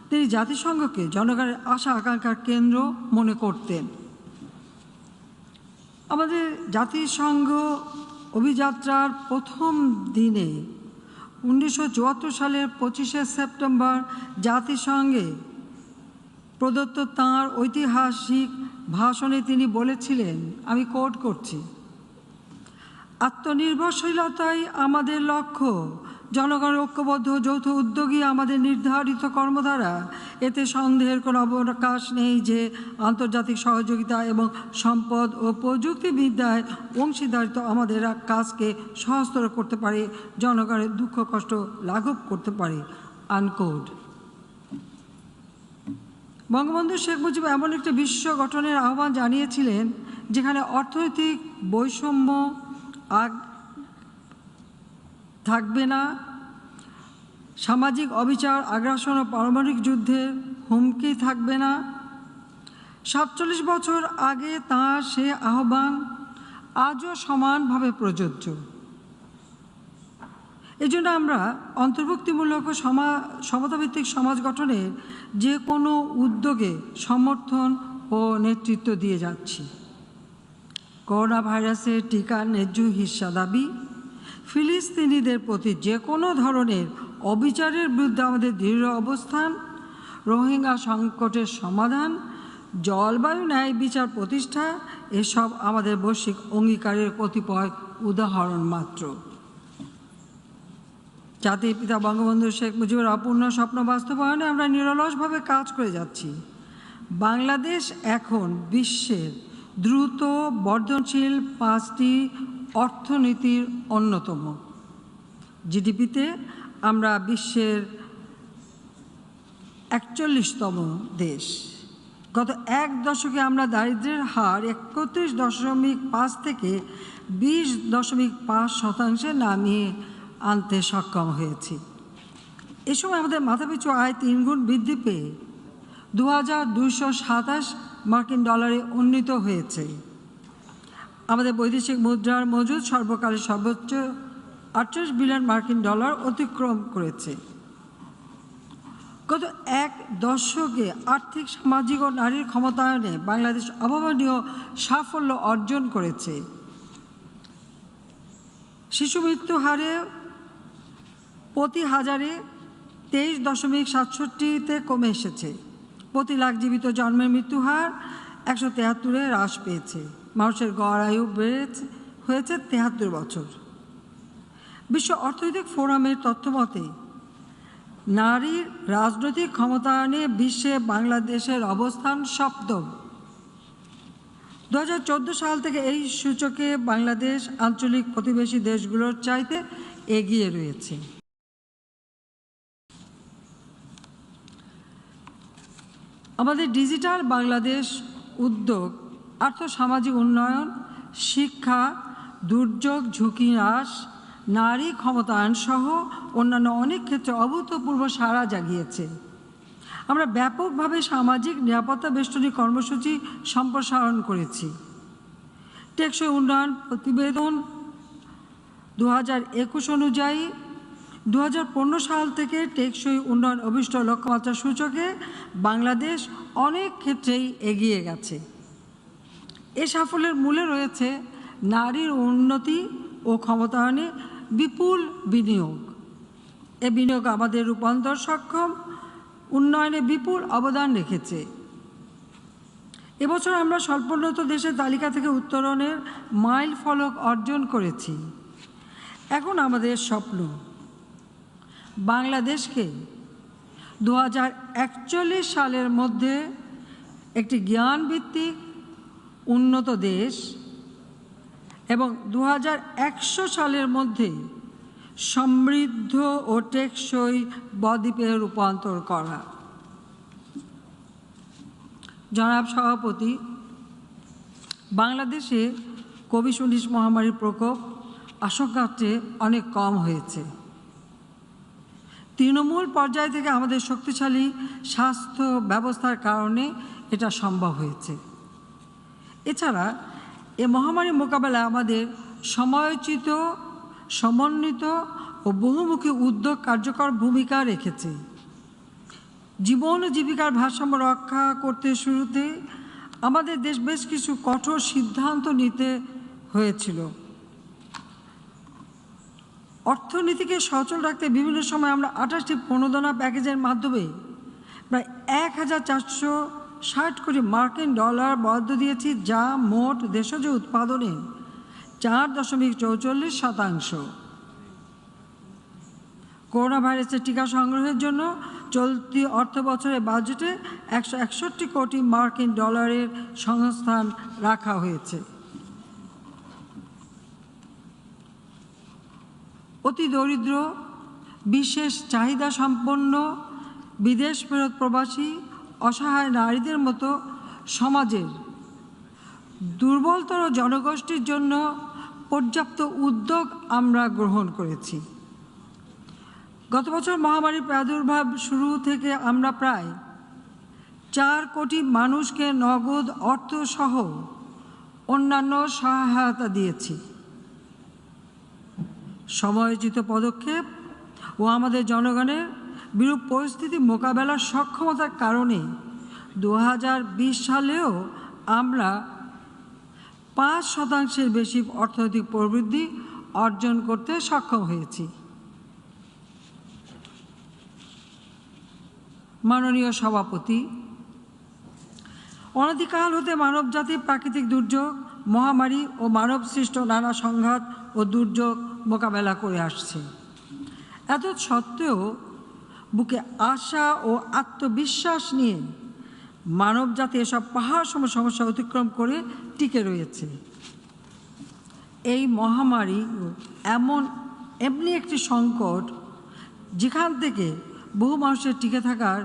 তিনি জাতিসংঘকে জনগণের আশা আকাঙ্ক্ষার কেন্দ্র মনে করতেন। আমাদের জাতিসংঘ অভিযাত্রার প্রথম দিনে 1974 সালের 25শে সেপ্টেম্বর জাতিসংঘে প্রদত্ত তাঁর ঐতিহাসিক ভাষণে তিনি বলেছিলেন, আমি কোট করছি, আত্মনির্ভরশীলতাই আমাদের লক্ষ্য, জনগণের ঐক্যবদ্ধ যৌথ উদ্যোগী আমাদের নির্ধারিত কর্মধারা। এতে সন্দেহের কোনো অবকাশ নেই যে আন্তর্জাতিক সহযোগিতা এবং সম্পদ ও প্রযুক্তিবিদ্যায় অংশীদারিত্ব আমাদের কাজকে সহজতর করতে পারে, জনগণের দুঃখ কষ্ট লাঘব করতে পারে। আনকোড। বঙ্গবন্ধু শেখ মুজিব এমন একটি বিশ্ব গঠনের আহ্বান জানিয়েছিলেন যেখানে অর্থনৈতিক বৈষম্য থাকবে না, সামাজিক অবিচার, আগ্রাসন ও পারমাণবিক যুদ্ধের হুমকি থাকবে না। 47 বছর আগে তাঁর সে আহ্বান আজও সমানভাবে প্রযোজ্য। এজন্য আমরা অন্তর্ভুক্তিমূলক ও সমতাভিত্তিক সমাজ গঠনের যে কোনো উদ্যোগে সমর্থন ও নেতৃত্ব দিয়ে যাচ্ছি। করোনা ভাইরাসের টিকার ন্যায্য হিস্সা দাবি, ফিলিস্তিনিদের প্রতি যে কোনো ধরনের অবিচারের বিরুদ্ধে আমাদের দৃঢ় অবস্থান, রোহিঙ্গা সংকটের সমাধান, জলবায়ু ন্যায় বিচার প্রতিষ্ঠা, এসব আমাদের বৈশ্বিক অঙ্গীকারের কতিপয় উদাহরণ মাত্র। জাতির পিতা বঙ্গবন্ধু শেখ মুজিবের অপূর্ণ স্বপ্ন বাস্তবায়নে আমরা নিরলসভাবে কাজ করে যাচ্ছি। বাংলাদেশ এখন বিশ্বের দ্রুত বর্ধনশীল 5টি অর্থনীতির অন্যতম। জিডিপিতে আমরা বিশ্বের 41তম দেশ। গত এক দশকে আমরা দারিদ্র্যের হার 31.5 থেকে 20.5% নামিয়ে আনতে সক্ষম হয়েছি। এ সময় আমাদের মাথাপিছু আয় 3 গুণ বৃদ্ধি পেয়ে 2227 মার্কিন ডলারে উন্নীত হয়েছে। আমাদের বৈদেশিক মুদ্রার মজুদ সর্বকালের সর্বোচ্চ 48 বিলিয়ন মার্কিন ডলার অতিক্রম করেছে। গত এক দশকে আর্থিক, সামাজিক ও নারীর ক্ষমতায়নে বাংলাদেশ অভাবনীয় সাফল্য অর্জন করেছে। শিশু মৃত্যু হারে প্রতি হাজারে 23.67-তে কমে এসেছে। প্রতি লাখ জীবিত জন্মের মৃত্যু হার 173-এ হ্রাস পেয়েছে। মানুষের গড় আয়ু হয়েছে 73 বছর। বিশ্ব অর্থনৈতিক ফোরামের তথ্য মতে নারীর রাজনৈতিক ক্ষমতায়নে বিশ্বে বাংলাদেশের অবস্থান 7ম। 2014 সাল থেকে এই সূচকে বাংলাদেশ আঞ্চলিক প্রতিবেশী দেশগুলোর চাইতে এগিয়ে রয়েছে। আমাদের ডিজিটাল বাংলাদেশ উদ্যোগ আর্থসামাজিক উন্নয়ন, শিক্ষা, দুর্যোগ ঝুঁকি হ্রাস, নারী ক্ষমতায়ন সহ অন্যান্য অনেক ক্ষেত্রে অভূতপূর্ব সাড়া জাগিয়েছে। আমরা ব্যাপকভাবে সামাজিক নিরাপত্তা বেষ্টনী কর্মসূচি সম্প্রসারণ করেছি। টেকসই উন্নয়ন প্রতিবেদন 2021 অনুযায়ী 2015 সাল থেকে টেকসই উন্নয়ন অভিষ্ট লক্ষ্যমাত্রা সূচকে বাংলাদেশ অনেক ক্ষেত্রেই এগিয়ে গেছে। এ সাফল্যের মূলে রয়েছে নারীর উন্নতি ও ক্ষমতায়নে বিপুল বিনিয়োগ। এ বিনিয়োগ আমাদের রূপান্তর সক্ষম উন্নয়নে বিপুল অবদান রেখেছে। এবছর আমরা স্বল্পোন্নত দেশের তালিকা থেকে উত্তরণের মাইল ফলক অর্জন করেছি। এখন আমাদের স্বপ্ন বাংলাদেশকে 2041 সালের মধ্যে একটি জ্ঞানভিত্তিক উন্নত দেশ এবং 2100 সালের মধ্যে সমৃদ্ধ ও টেকসই বদ্বীপে রূপান্তর করা। জনাব সভাপতি, বাংলাদেশে কোভিড-19 মহামারীর প্রকোপ আশঙ্কার চেয়ে অনেক কম হয়েছে। তৃণমূল পর্যায় থেকে আমাদের শক্তিশালী স্বাস্থ্য ব্যবস্থার কারণে এটা সম্ভব হয়েছে। এছাড়া এ মহামারী মোকাবেলায় আমাদের সময়োচিত, সমন্বিত ও বহুমুখী উদ্যোগ কার্যকর ভূমিকা রেখেছে। জীবন ও জীবিকার ভারসাম্য রক্ষা করতে শুরুতে আমাদের দেশ বেশ কিছু কঠোর সিদ্ধান্ত নিতে হয়েছিল। অর্থনীতিকে সচল রাখতে বিভিন্ন সময় আমরা 28টি প্রণোদনা প্যাকেজের মাধ্যমে প্রায় 1460 কোটি মার্কিন ডলার বরাদ্দ দিয়েছি, যা মোট দেশজ উৎপাদনের 4.44%। করোনা ভাইরাসের টিকা সংগ্রহের জন্য চলতি অর্থ বছরের বাজেটে 161 কোটি মার্কিন ডলারের সংস্থান রাখা হয়েছে। অতি দরিদ্র, বিশেষ চাহিদা সম্পন্ন, বিদেশ ফেরত প্রবাসী, অসহায় নারীদের মতো সমাজের দুর্বলতর জনগোষ্ঠীর জন্য পর্যাপ্ত উদ্যোগ আমরা গ্রহণ করেছি। গত বছর মহামারীর প্রাদুর্ভাব শুরু থেকে আমরা প্রায় 4 কোটি মানুষকে নগদ অর্থসহ অন্যান্য সহায়তা দিয়েছি। সময়োচিত পদক্ষেপ ও আমাদের জনগণের বিরূপ পরিস্থিতি মোকাবেলার সক্ষমতার কারণে 2020 সালেও আমরা 5% বেশি অর্থনৈতিক প্রবৃদ্ধি অর্জন করতে সক্ষম হয়েছি। মাননীয় সভাপতি, অনাদিকাল হতে মানবজাতি প্রাকৃতিক দুর্যোগ, মহামারী ও মানবসৃষ্ট নানা সংঘাত ও দুর্যোগ মোকাবেলা করে আসছে। এত সত্ত্বেও বুকে আশা ও আত্মবিশ্বাস নিয়ে মানবজাতি এসব পাহাড় সম সমস্যা অতিক্রম করে টিকে রয়েছে। এই মহামারী এমনি একটি সংকট যেখান থেকে বহু মানুষের টিকে থাকার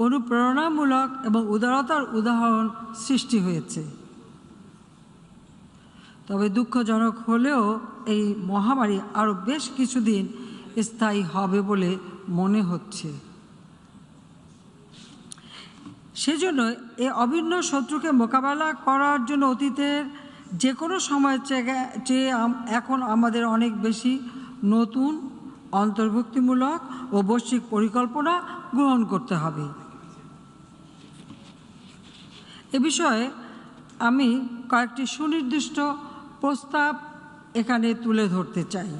অনুপ্রেরণামূলক এবং উদারতার উদাহরণ সৃষ্টি হয়েছে। তবে দুঃখজনক হলেও এই মহামারী আরও বেশ কিছুদিন স্থায়ী হবে বলে মনে হচ্ছে। সেজন্য এই অভিন্ন শত্রুকে মোকাবেলা করার জন্য অতীতের যে কোনো সময়ের চেয়ে এখন আমাদের অনেক বেশি নতুন, অন্তর্ভুক্তিমূলক ও বৈশ্বিক পরিকল্পনা গ্রহণ করতে হবে। এ বিষয়ে আমি কয়েকটি সুনির্দিষ্ট প্রস্তাব এখানে তুলে ধরতে চাই।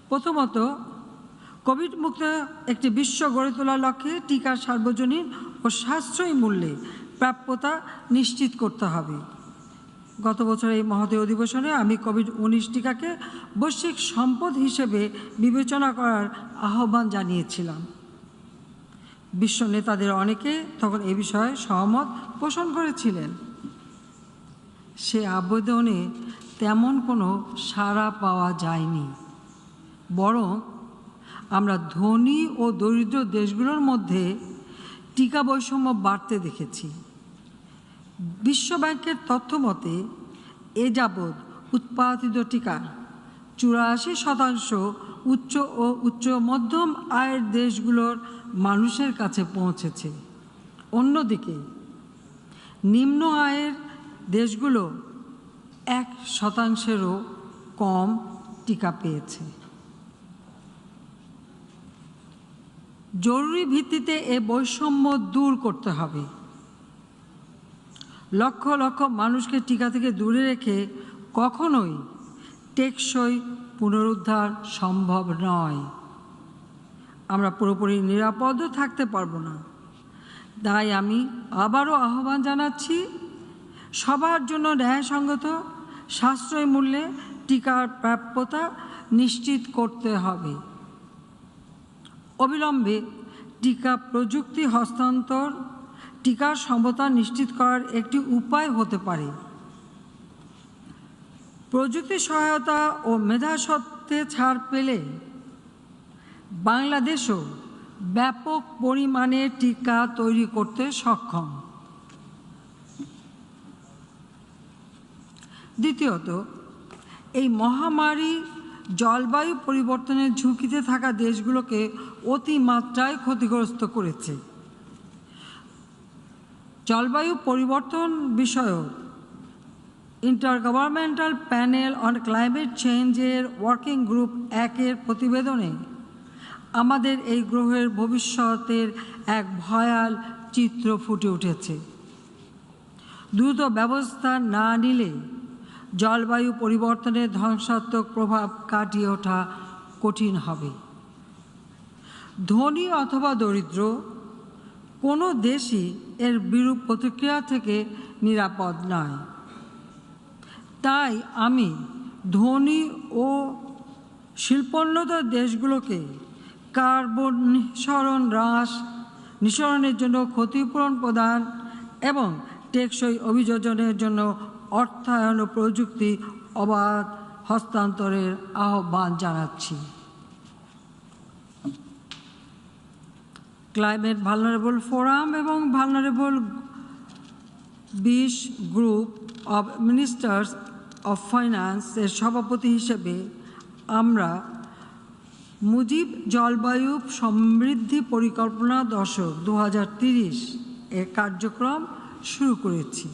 প্রথমত, কোভিড মুক্ত একটি বিশ্ব গড়ে তোলার লক্ষ্যে টিকার সার্বজনীন ও সাশ্রয়ী মূল্যে প্রাপ্যতা নিশ্চিত করতে হবে। গত বছর এই মহোদয় অধিবেশনে আমি কোভিড-19 টিকাকে বৈশ্বিক সম্পদ হিসেবে বিবেচনা করার আহ্বান জানিয়েছিলাম। বিশ্ব নেতাদের অনেকে তখন এ বিষয়ে সহমত পোষণ করেছিলেন। সে আবেদনে তেমন কোনো সাড়া পাওয়া যায়নি, বরং আমরা ধনী ও দরিদ্র দেশগুলোর মধ্যে টিকা বৈষম্য বাড়তে দেখেছি। বিশ্বব্যাংকের তথ্য মতে এ যাবৎ উৎপাদিত টিকার 84% উচ্চ ও উচ্চ মধ্যম আয়ের দেশগুলোর মানুষের কাছে পৌঁছেছে। অন্যদিকে নিম্ন আয়ের দেশগুলো 1%-ও কম টিকা পেয়েছে। জরুরি ভিত্তিতে এ বৈষম্য দূর করতে হবে। লক্ষ লক্ষ মানুষকে টিকা থেকে দূরে রেখে কখনোই টেকসই পুনরুদ্ধার সম্ভব নয়। আমরা পুরোপুরি নিরাপদও থাকতে পারবো না। তাই আমি আবারও আহ্বান জানাচ্ছি, সবার জন্য ন্যায়সঙ্গত সাশ্রয়ী মূল্যে টিকার প্রাপ্যতা নিশ্চিত করতে হবে। অবিলম্বে টিকা প্রযুক্তি হস্তান্তর টিকার সমতা নিশ্চিত করার একটি উপায় হতে পারে। প্রযুক্তি সহায়তা ও মেধাস্বত্বে ছাড় পেলে বাংলাদেশও ব্যাপক পরিমাণে টিকা তৈরি করতে সক্ষম। দ্বিতীয়ত, এই মহামারী জলবায়ু পরিবর্তনের ঝুঁকিতে থাকা দেশগুলোকে অতিমাত্রায় ক্ষতিগ্রস্ত করেছে। জলবায়ু পরিবর্তন বিষয়ক ইন্টারগভর্নমেন্টাল প্যানেল অন ক্লাইমেট চেঞ্জের ওয়ার্কিং গ্রুপ 1-এর প্রতিবেদনে আমাদের এই গ্রহের ভবিষ্যতের এক ভয়াল চিত্র ফুটে উঠেছে। দ্রুত ব্যবস্থা না নিলে জলবায়ু পরিবর্তনের ধ্বংসাত্মক প্রভাব কাটিয়ে ওঠা কঠিন হবে। ধনী অথবা দরিদ্র কোনো দেশই এর বিরূপ প্রতিক্রিয়া থেকে নিরাপদ নয়। তাই আমি ধনী ও শিল্পোন্নত দেশগুলোকে কার্বন নিঃসরণের জন্য ক্ষতিপূরণ প্রদান এবং টেকসই অভিযোজনের জন্য অর্থায়ন ও প্রযুক্তি অবাধ হস্তান্তরের আহ্বান জানাচ্ছি। ক্লাইমেট ভালনারেবল ফোরাম এবং vulnerable 20 group of ministers of ফাইন্যান্সের সভাপতি হিসেবে আমরা মুজিব জলবায়ু সমৃদ্ধি পরিকল্পনা দশক 2030 এর কার্যক্রম শুরু করেছি।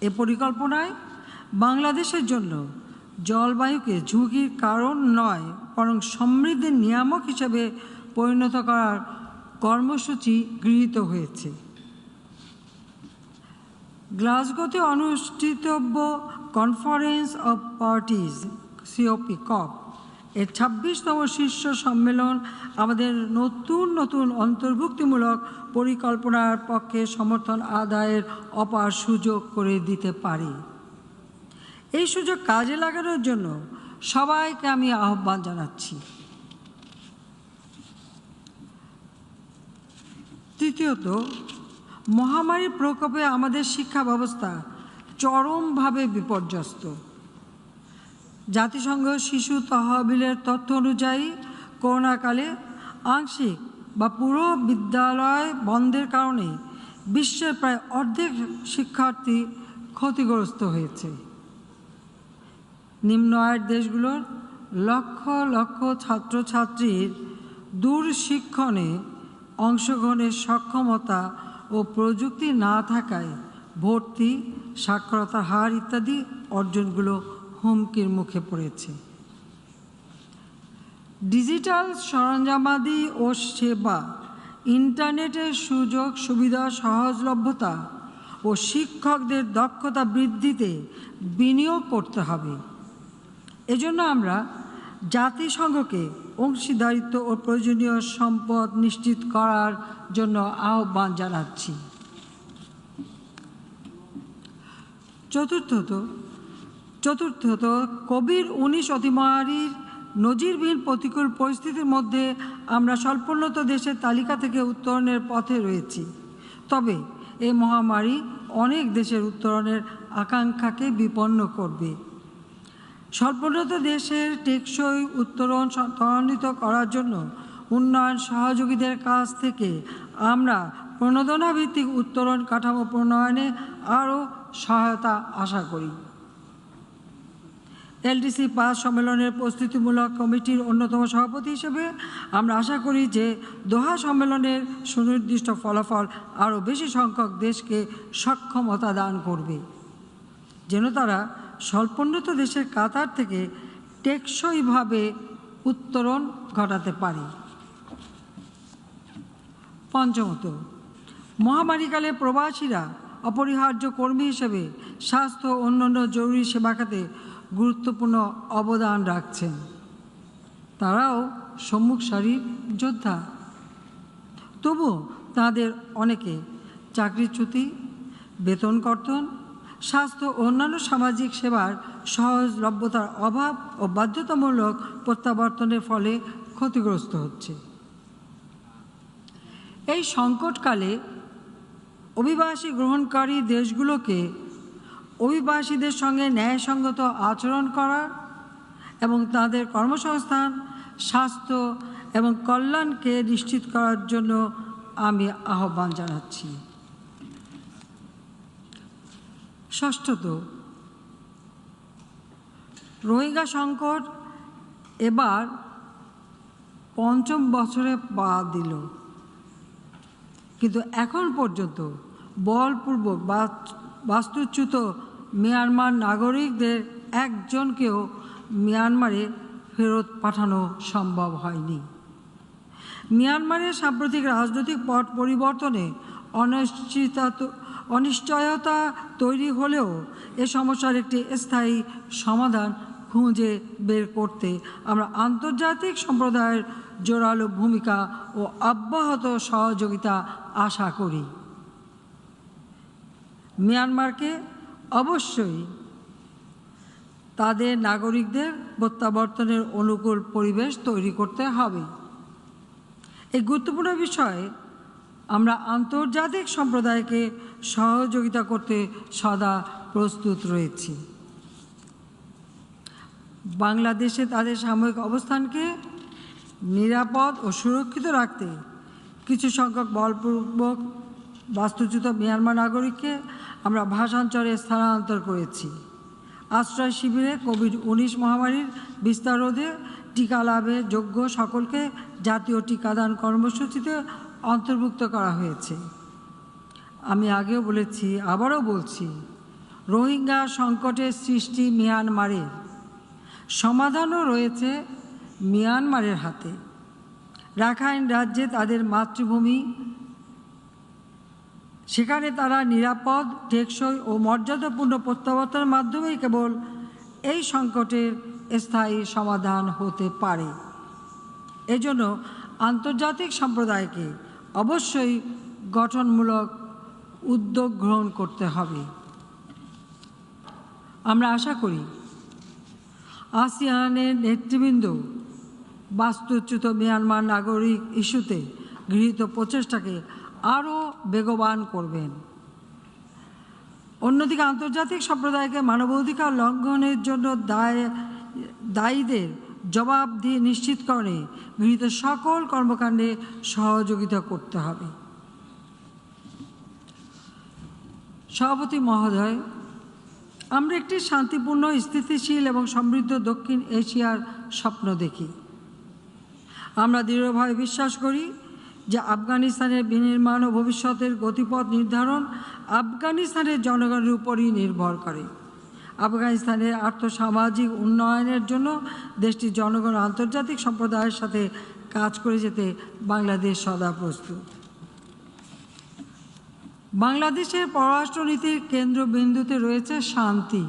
এ পরিকল্পনায় বাংলাদেশের জন্য জলবায়ুকে ঝুঁকির কারণ নয় বরং সমৃদ্ধির নিয়ামক হিসেবে পরিণত করার কর্মসূচি গৃহীত হয়েছে। গ্লাসগোতে অনুষ্ঠিতব্য কনফারেন্স অব পার্টিজ COP এর 26তম শীর্ষ সম্মেলন আমাদের নতুন অন্তর্ভুক্তিমূলক পরিকল্পনার পক্ষে সমর্থন আদায়ের অপার সুযোগ করে দিতে পারে। এই সুযোগ কাজে লাগানোর জন্য সবাইকে আমি আহ্বান জানাচ্ছি। তৃতীয়ত, মহামারীর প্রকোপে আমাদের শিক্ষা ব্যবস্থা চরমভাবে বিপর্যস্ত। জাতিসংঘ শিশু তহবিলের তথ্য অনুযায়ী করোনাকালে আংশিক বা পুরো বিদ্যালয় বন্ধের কারণে বিশ্বের প্রায় অর্ধেক শিক্ষার্থী ক্ষতিগ্রস্ত হয়েছে। নিম্ন আয়ের দেশগুলোর লক্ষ লক্ষ ছাত্রছাত্রীর দূরশিক্ষণে অংশগ্রহণের সক্ষমতা ও প্রযুক্তি না থাকায় ভর্তি, সাক্ষরতার হার ইত্যাদি অর্জনগুলো হুমকির মুখে পড়েছে। ডিজিটাল সরঞ্জামাদি ও সেবা, ইন্টারনেটের সুযোগ সুবিধা সহজলভ্যতা ও শিক্ষকদের দক্ষতা বৃদ্ধিতে বিনিয়োগ করতে হবে। এজন্য আমরা জাতিসংঘকে অংশীদারিত্ব ও প্রয়োজনীয় সম্পদ নিশ্চিত করার জন্য আহ্বান জানাচ্ছি। চতুর্থত, কোভিড-19 অতিমারীর নজিরবিহীন প্রতিকূল পরিস্থিতির মধ্যে আমরা স্বল্পোন্নত দেশের তালিকা থেকে উত্তরণের পথে রয়েছি। তবে এই মহামারী অনেক দেশের উত্তরণের আকাঙ্ক্ষাকে বিপন্ন করবে। স্বল্পোন্নত দেশের টেকসই উত্তরণ ত্বরান্বিত করার জন্য উন্নয়ন সহযোগীদের কাছ থেকে আমরা প্রণোদনাভিত্তিক উত্তরণ কাঠামো প্রণয়নে আরও সহায়তা আশা করি। LDC পাঁচ সম্মেলনের প্রস্তুতিমূলক কমিটির অন্যতম সভাপতি হিসেবে আমরা আশা করি যে দোহা সম্মেলনের সুনির্দিষ্ট ফলাফল আরও বেশি সংখ্যক দেশকে সক্ষমতা দান করবে, যেন তারা স্বল্পোন্নত দেশের কাতার থেকে টেকসইভাবে উত্তরণ ঘটাতে পারে। পঞ্চমত, মহামারীকালে প্রবাসীরা অপরিহার্য কর্মী হিসেবে স্বাস্থ্য ও অন্যান্য জরুরি সেবা খাতে গুরুত্বপূর্ণ অবদান রাখছেন। তারাও সম্মুখ সারির যোদ্ধা। তবুও তাদের অনেকে চাকরিচ্যুতি, বেতন কর্তন, স্বাস্থ্য ও অন্যান্য সামাজিক সেবার সহজলভ্যতার অভাব ও বাধ্যতামূলক প্রত্যাবর্তনের ফলে ক্ষতিগ্রস্ত হচ্ছে। এই সংকটকালে অভিবাসী গ্রহণকারী দেশগুলোকে অভিবাসীদের সঙ্গে ন্যায়সঙ্গত আচরণ করার এবং তাদের কর্মসংস্থান, স্বাস্থ্য এবং কল্যাণকে নিশ্চিত করার জন্য আমি আহ্বান জানাচ্ছি। ষষ্ঠত, রোহিঙ্গা সংকট এবার পঞ্চম বছরে পা দিল, কিন্তু এখন পর্যন্ত বলপূর্বক বাস্তুচ্যুত মিয়ানমার নাগরিকদের একজনকেও মিয়ানমারে ফেরত পাঠানো সম্ভব হয়নি। মিয়ানমারের সাম্প্রতিক রাজনৈতিক পট পরিবর্তনে অনিশ্চয়তা তৈরি হলেও এ সমস্যার একটি স্থায়ী সমাধান খুঁজে বের করতে আমরা আন্তর্জাতিক সম্প্রদায়ের জোরালো ভূমিকা ও অব্যাহত সহযোগিতা আশা করি। মিয়ানমারকে অবশ্যই তাদের নাগরিকদের প্রত্যাবর্তনের অনুকূল পরিবেশ তৈরি করতে হবে। এই গুরুত্বপূর্ণ বিষয়ে আমরা আন্তর্জাতিক সম্প্রদায়কে সহযোগিতা করতে সদা প্রস্তুত রয়েছি। বাংলাদেশে তাদের সাময়িক অবস্থানকে নিরাপদ ও সুরক্ষিত রাখতে কিছু সংখ্যক বলপূর্বক বাস্তুচ্যুত মিয়ানমার নাগরিককে আমরা ভাষান্তরে স্থানান্তর করেছি। আশ্রয় শিবিরে কোভিড-19 মহামারীর বিস্তার রোধে টিকা লাভে যোগ্য সকলকে জাতীয় টিকাদান কর্মসূচিতে অন্তর্ভুক্ত করা হয়েছে। আমি আগেও বলেছি, আবারও বলছি, রোহিঙ্গা সংকটের সৃষ্টি মিয়ানমারের, সমাধানও রয়েছে মিয়ানমারের হাতে। রাখাইন রাজ্যে তাদের মাতৃভূমি, সেখানে তারা নিরাপদ, টেকসই ও মর্যাদাপূর্ণ প্রত্যাবর্তনের মাধ্যমেই কেবল এই সংকটের স্থায়ী সমাধান হতে পারে। এজন্য আন্তর্জাতিক সম্প্রদায়কে অবশ্যই গঠনমূলক উদ্যোগ গ্রহণ করতে হবে। আমরা আশা করি আসিয়ানের নেতৃবৃন্দ বাস্তুচ্যুত মিয়ানমার নাগরিক ইস্যুতে গৃহীত প্রচেষ্টাকে আরও বেগবান করবেন। অন্যদিকে আন্তর্জাতিক সম্প্রদায়কে মানবাধিকার লঙ্ঘনের জন্য দায়ীদের জবাবদিহি নিশ্চিতকরণে গৃহীত সকল কর্মকাণ্ডে সহযোগিতা করতে হবে। সভাপতি মহোদয়, আমরা একটি শান্তিপূর্ণ, স্থিতিশীল এবং সমৃদ্ধ দক্ষিণ এশিয়ার স্বপ্ন দেখি। আমরা দৃঢ়ভাবে বিশ্বাস করি যে আফগানিস্তানের বিনির্মাণ ও ভবিষ্যতের গতিপথ নির্ধারণ আফগানিস্তানের জনগণের উপরই নির্ভর করে। আফগানিস্তানের আর্থসামাজিক উন্নয়নের জন্য দেশটির জনগণ আন্তর্জাতিক সম্প্রদায়ের সাথে কাজ করে যেতে বাংলাদেশ সদা প্রস্তুত। বাংলাদেশের পররাষ্ট্রনীতির কেন্দ্রবিন্দুতে রয়েছে শান্তি।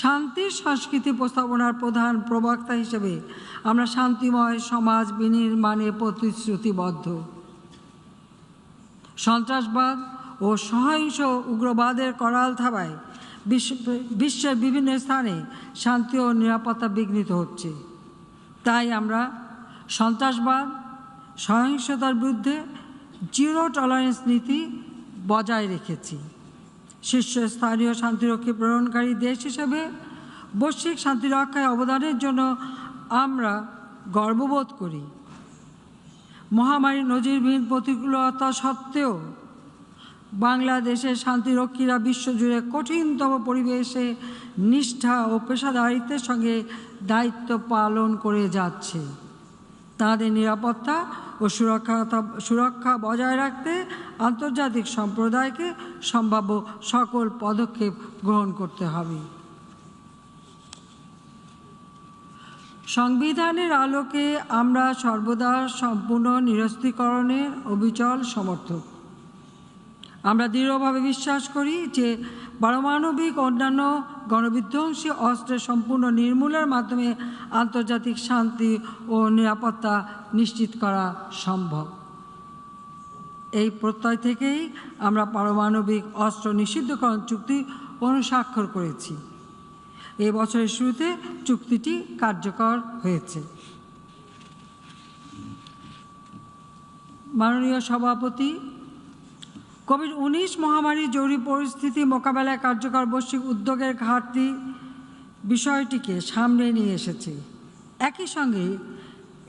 শান্তির সংস্কৃতি প্রস্তাবনার প্রধান প্রবক্তা হিসেবে আমরা শান্তিময় সমাজ বিনির্মাণে প্রতিশ্রুতিবদ্ধ। সন্ত্রাসবাদ ও সহিংস উগ্রবাদের করাল থাবায় বিশ্বের বিভিন্ন স্থানে শান্তি ও নিরাপত্তা বিঘ্নিত হচ্ছে। তাই আমরা সন্ত্রাসবাদ, সহিংসতার বিরুদ্ধে জিরো টলারেন্স নীতি বজায় রেখেছি। শীর্ষস্থানীয় শান্তিরক্ষী প্রেরণকারী দেশ হিসেবে বৈশ্বিক শান্তিরক্ষায় অবদানের জন্য আমরা গর্ববোধ করি। মহামারীর নজিরবিহীন প্রতিকূলতা সত্ত্বেও বাংলাদেশের শান্তিরক্ষীরা বিশ্বজুড়ে কঠিনতম পরিবেশে নিষ্ঠা ও পেশাদারিত্বের সঙ্গে দায়িত্ব পালন করে যাচ্ছে। তাদের নিরাপত্তা ও সুরক্ষা বজায় রাখতে আন্তর্জাতিক সম্প্রদায়কে সম্ভাব্য সকল পদক্ষেপ গ্রহণ করতে হবে। সংবিধানের আলোকে আমরা সর্বদা সম্পূর্ণ নিরস্ত্রীকরণের অবিচল সমর্থক। আমরা দৃঢ়ভাবে বিশ্বাস করি যে পারমাণবিক অন্যান্য গণবিধ্বংসী অস্ত্রের সম্পূর্ণ নির্মূলের মাধ্যমে আন্তর্জাতিক শান্তি ও নিরাপত্তা নিশ্চিত করা সম্ভব। এই প্রত্যয় থেকেই আমরা পারমাণবিক অস্ত্র নিষিদ্ধকরণ চুক্তি অনুস্বাক্ষর করেছি। এই বছরের শুরুতে চুক্তিটি কার্যকর হয়েছে। মাননীয় সভাপতি, কোভিড-19 মহামারী জরুরি পরিস্থিতি মোকাবেলায় কার্যকর বৈশ্বিক উদ্যোগের ঘাটতি বিষয়টিকে সামনে নিয়ে এসেছে। একই সঙ্গে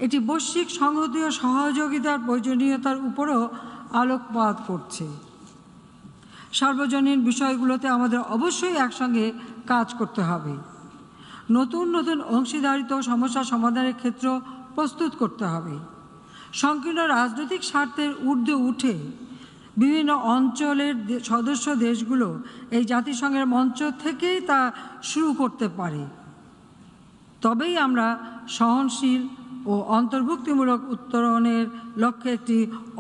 এটি বৈশ্বিক সংহতি ও সহযোগিতার প্রয়োজনীয়তার উপরও আলোকপাত করছে। সার্বজনীন বিষয়গুলোতে আমাদের অবশ্যই একসঙ্গে কাজ করতে হবে। নতুন নতুন অংশীদারিত্ব সমস্যা সমাধানের ক্ষেত্র প্রস্তুত করতে হবে। সংকীর্ণ রাজনৈতিক স্বার্থের ঊর্ধ্বে উঠে বিভিন্ন অঞ্চলের সদস্য দেশগুলো এই জাতিসংঘের মঞ্চ থেকেই তা শুরু করতে পারে। তবেই আমরা সহনশীল ও অন্তর্ভুক্তিমূলক উত্তরণের লক্ষ্যে একটি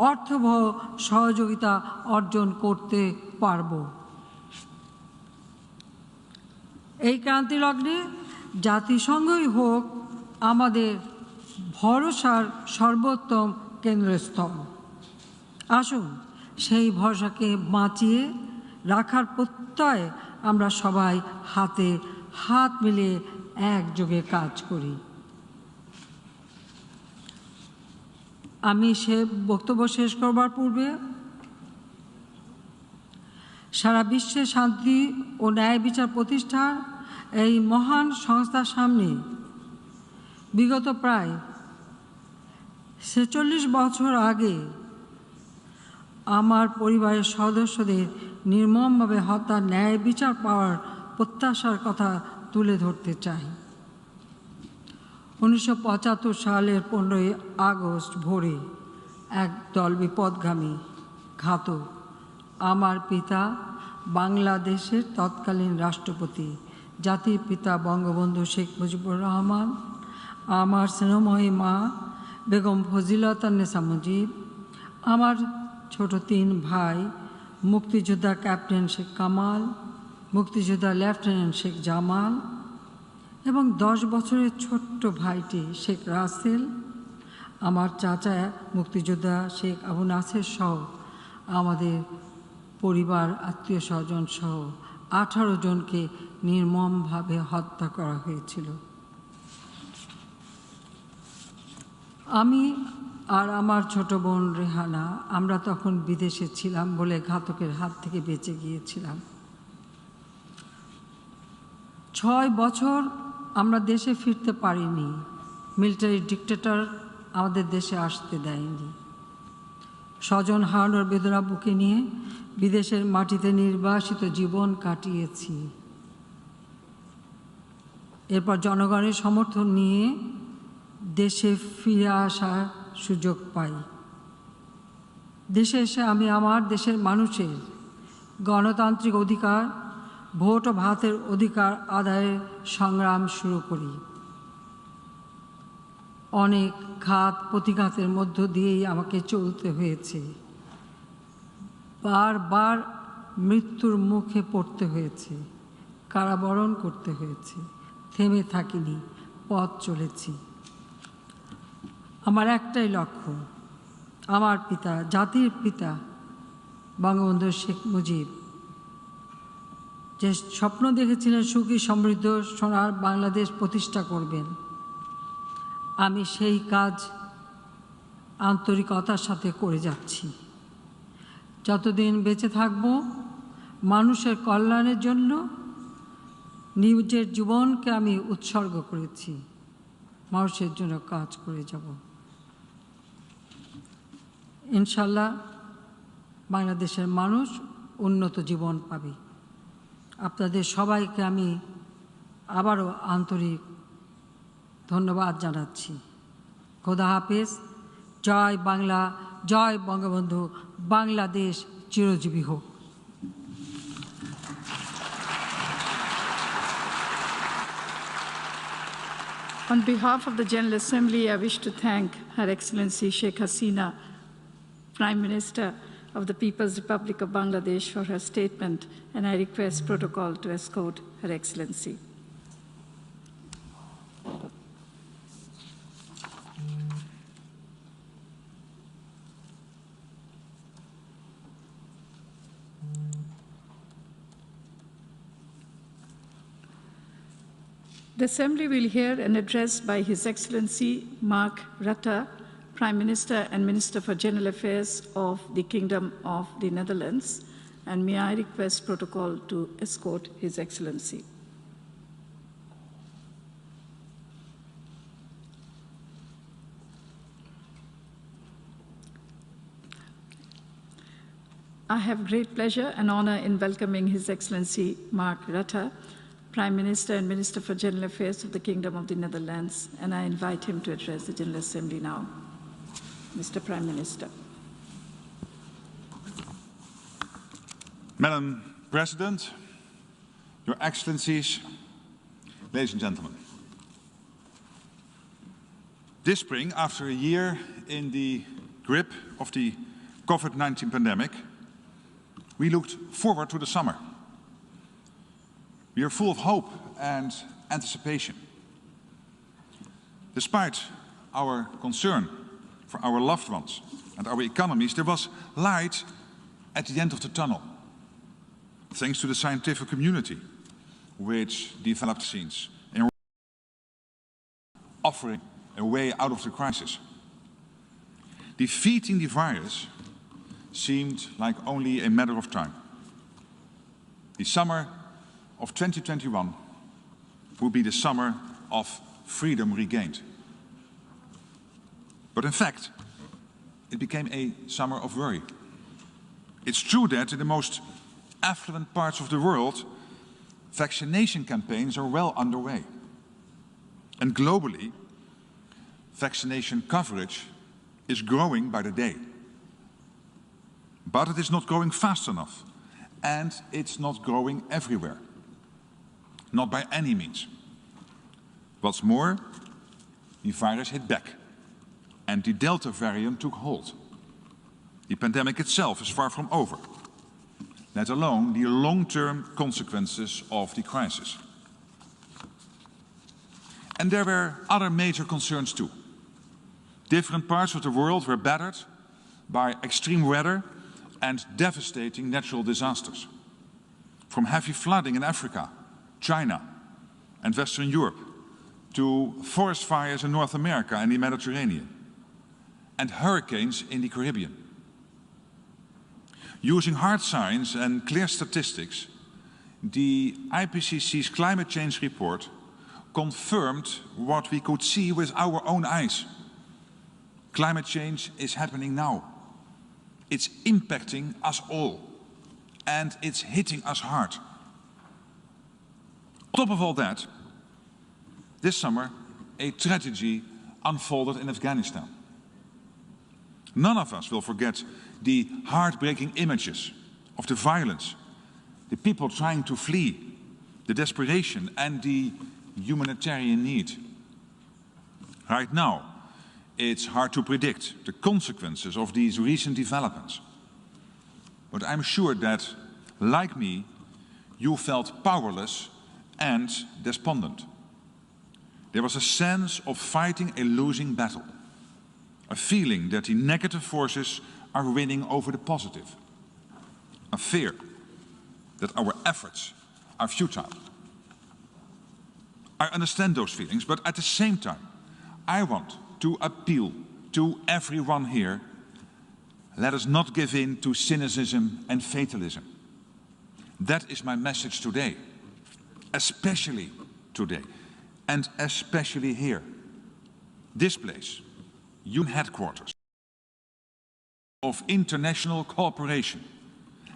অর্থবহ সহযোগিতা অর্জন করতে পারব। এই ক্রান্তিলগ্নে জাতিসংঘই হোক আমাদের ভরসার সর্বোত্তম কেন্দ্রস্থল। আসুন সেই ভরসাকে বাঁচিয়ে রাখার প্রত্যয়ে আমরা সবাই হাতে হাত মিলিয়ে একযোগে কাজ করি। আমি বক্তব্য শেষ করবার পূর্বে সারা বিশ্বে শান্তি ও ন্যায় বিচার প্রতিষ্ঠার এই মহান সংস্থার সামনে বিগত প্রায় ৪৬ বছর আগে আমার পরিবারের সদস্যদের নির্মমভাবে হত্যা ন্যায় বিচার পাওয়ার প্রত্যাশার কথা তুলে ধরতে চাই। ১৯৭৫ সালের ১৫ই আগস্ট ভোরে একদল বিপদগামী ঘাতক আমার পিতা বাংলাদেশের তৎকালীন রাষ্ট্রপতি জাতির পিতা বঙ্গবন্ধু শেখ মুজিবুর রহমান, আমার স্নেহময়ী মা বেগম ফজিলাতুন্নেসা মুজিব, আমার ছোট ৩ ভাই মুক্তিযোদ্ধা ক্যাপ্টেন শেখ কামাল, মুক্তিযোদ্ধা লেফটেন্যান্ট শেখ জামাল এবং ১০ বছরের ছোট্ট ভাইটি শেখ রাসেল, আমার চাচা মুক্তিযোদ্ধা শেখ আবু নাসের সহ আমাদের পরিবার আত্মীয় স্বজন সহ ১৮ জনকে নির্মমভাবে হত্যা করা হয়েছিল। আমি আর আমার ছোট বোন রেহানা আমরা তখন বিদেশে ছিলাম বলে ঘাতকের হাত থেকে বেঁচে গিয়েছিলাম। ৬ বছর আমরা দেশে ফিরতে পারিনি। মিলিটারি ডিক্টেটর আমাদের দেশে আসতে দেয়নি। স্বজন হারানোর বেদনা বুকে নিয়ে বিদেশের মাটিতে নির্বাসিত জীবন কাটিয়েছি। এরপর জনগণের সমর্থন নিয়ে দেশে ফিরে আসার সুযোগ পাই। দেশে এসে আমি আমার দেশের মানুষের গণতান্ত্রিক অধিকার, ভোট ও ভাতের অধিকার আদায়ের সংগ্রাম শুরু করি। অনেক ঘাত প্রতিঘাতের মধ্য দিয়েই আমাকে চলতে হয়েছে। বারবার মৃত্যুর মুখে পড়তে হয়েছে, কারাবরণ করতে হয়েছে। থেমে থাকিনি, পথ চলেছি। আমার একটাই লক্ষ্য, আমার পিতা, জাতির পিতা বঙ্গবন্ধু শেখ মুজিব যে স্বপ্ন দেখেছিলেন সুখী সমৃদ্ধ সোনার বাংলাদেশ প্রতিষ্ঠা করবেন, আমি সেই কাজ আন্তরিকতার সাথে করে যাচ্ছি। যতদিন বেঁচে থাকব মানুষের কল্যাণের জন্য নিজের জীবনকে আমি উৎসর্গ করেছি। মানুষের জন্য কাজ করে যাব। ইনশাল্লাহ বাংলাদেশের মানুষ উন্নত জীবন পাবে। আপনাদের সবাইকে আমি আবারও আন্তরিক ধন্যবাদ জানাচ্ছি। খোদা হাফেজ। জয় বাংলা, জয় বঙ্গবন্ধু। বাংলাদেশ চিরজীবী হোক। On behalf of the General Assembly, I wish to thank Her Excellency Sheikh Hasina, Prime Minister of the People's Republic of Bangladesh, for her statement, and I request protocol to escort Her Excellency. The Assembly will hear an address by His Excellency Mark Rutte, Prime Minister and Minister for General Affairs of the Kingdom of the Netherlands, and may I request protocol to escort His Excellency. I have great pleasure and honor in welcoming His Excellency Mark Rutte, Prime Minister and Minister for General Affairs of the Kingdom of the Netherlands, and I invite him to address the General Assembly now. Mr. Prime Minister. Madam President, Your Excellencies, ladies and gentlemen. This spring, after a year in the grip of the COVID-19 pandemic, we looked forward to the summer. We are full of hope and anticipation. Despite our concern for our loved ones and our economies, there was light at the end of the tunnel, thanks to the scientific community, which developed vaccines and offering a way out of the crisis. Defeating the virus seemed like only a matter of time. The summer of 2021 will be the summer of freedom regained. But in fact, it became a summer of worry. It's true that in the most affluent parts of the world, vaccination campaigns are well underway. And globally, vaccination coverage is growing by the day. But it is not growing fast enough, and it's not growing everywhere. Not by any means. What's more, the virus hit back, and the Delta variant took hold. The pandemic itself is far from over, let alone the long-term consequences of the crisis. And there were other major concerns too. Different parts of the world were battered by extreme weather and devastating natural disasters. From heavy flooding in Africa, China, and Western Europe, to forest fires in North America and the Mediterranean, and hurricanes in the Caribbean. Using hard science and clear statistics, the IPCC's climate change report confirmed what we could see with our own eyes. Climate change is happening now. It's impacting us all, and it's hitting us hard. On top of all that, this summer, a tragedy unfolded in Afghanistan. None of us will forget the heartbreaking images of the violence, the people trying to flee, the desperation and the humanitarian need. Right now, it's hard to predict the consequences of these recent developments. But I'm sure that, like me, you felt powerless and despondent. There was a sense of fighting a losing battle, a feeling that the negative forces are winning over the positive, a fear that our efforts are futile. I understand those feelings, but at the same time, I want to appeal to everyone here, let us not give in to cynicism and fatalism. That is my message today, especially today, and especially here. This place, UN headquarters of international cooperation,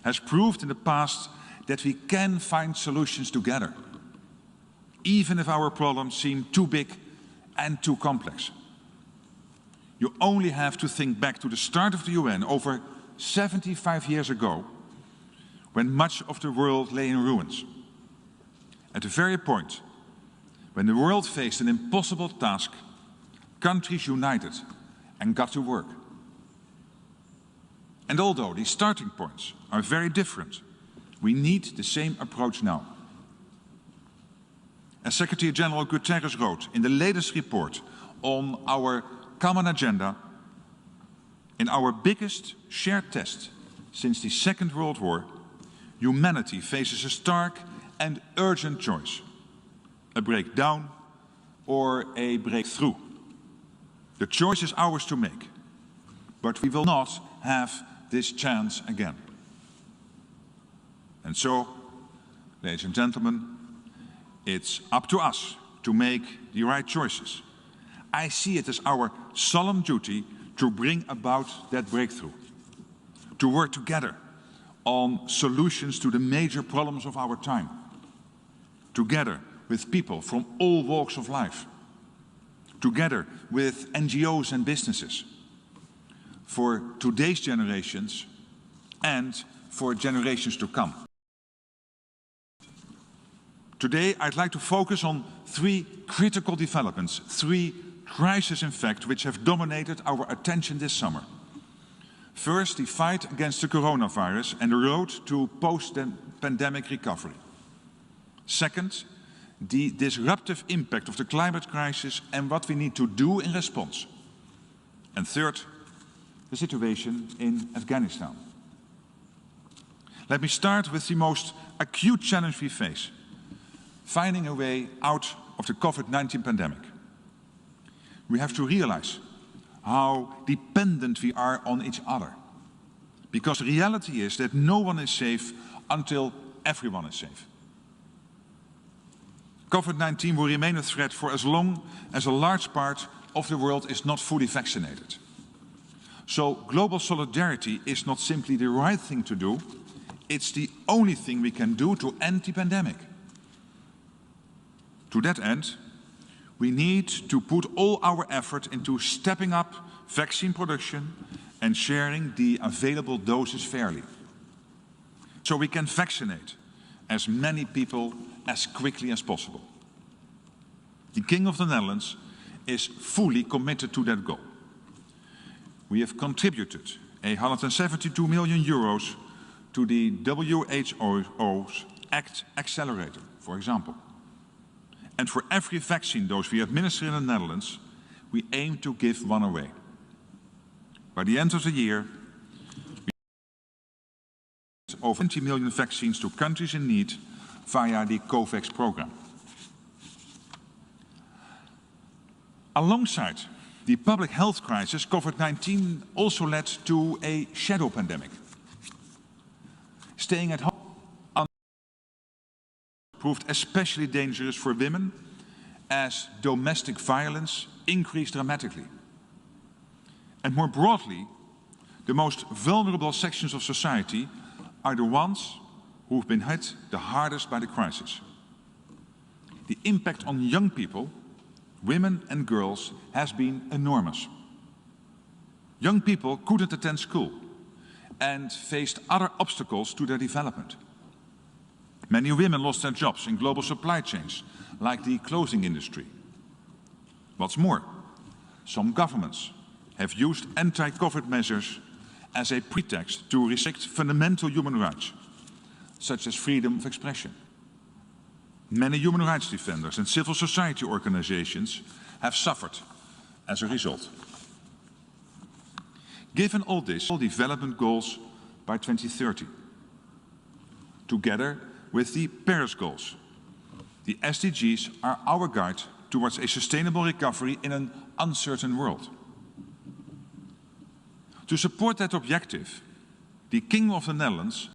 has proved in the past that we can find solutions together, even if our problems seem too big and too complex. You only have to think back to the start of the UN over 75 years ago, when much of the world lay in ruins. At the very point when the world faced an impossible task, countries united and got to work. And although the starting points are very different, we need the same approach now. As Secretary General Guterres wrote in the latest report on our common agenda, in our biggest shared test since the Second World War, humanity faces a stark and urgent choice: a breakdown or a breakthrough. The choice is ours to make, but we will not have this chance again. And so, ladies and gentlemen, it's up to us to make the right choices. I see it as our solemn duty to bring about that breakthrough, to work together on solutions to the major problems of our time, together with people from all walks of life, together with NGOs and businesses, for today's generations and for generations to come. Today, I'd like to focus on three critical developments, three crises, in fact, which have dominated our attention this summer. First, the fight against the coronavirus and the road to post-pandemic recovery. Second, the disruptive impact of the climate crisis and what we need to do in response. And third, the situation in Afghanistan. Let me start with the most acute challenge we face: finding a way out of the COVID-19 pandemic. We have to realize how dependent we are on each other, because the reality is that no one is safe until everyone is safe. COVID-19 will remain a threat for as long as a large part of the world is not fully vaccinated. So global solidarity is not simply the right thing to do, it's the only thing we can do to end the pandemic. To that end, we need to put all our effort into stepping up vaccine production and sharing the available doses fairly, so we can vaccinate as many people as quickly as possible. The King of the Netherlands is fully committed to that goal. We have contributed 172 million euros to the WHO's ACT Accelerator, for example. And for every vaccine dose we administer in the Netherlands, we aim to give one away. By the end of the year, we will over 20 million vaccines to countries in need via the COVAX program. Alongside the public health crisis, COVID-19 also led to a shadow pandemic. Staying at home proved especially dangerous for women as domestic violence increased dramatically. And more broadly, the most vulnerable sections of society are the ones who've been hit the hardest by the crisis. The impact on young people, women and girls, has been enormous. Young people couldn't attend school and faced other obstacles to their development. Many women lost their jobs in global supply chains, like the clothing industry. What's more, some governments have used anti-COVID measures as a pretext to restrict fundamental human rights, such as freedom of expression. Many human rights defenders and civil society organizations have suffered as a result. Given all this, all development goals by 2030, together with the Paris goals, the SDGs are our guide towards a sustainable recovery in an uncertain world. To support that objective, the King of the Netherlands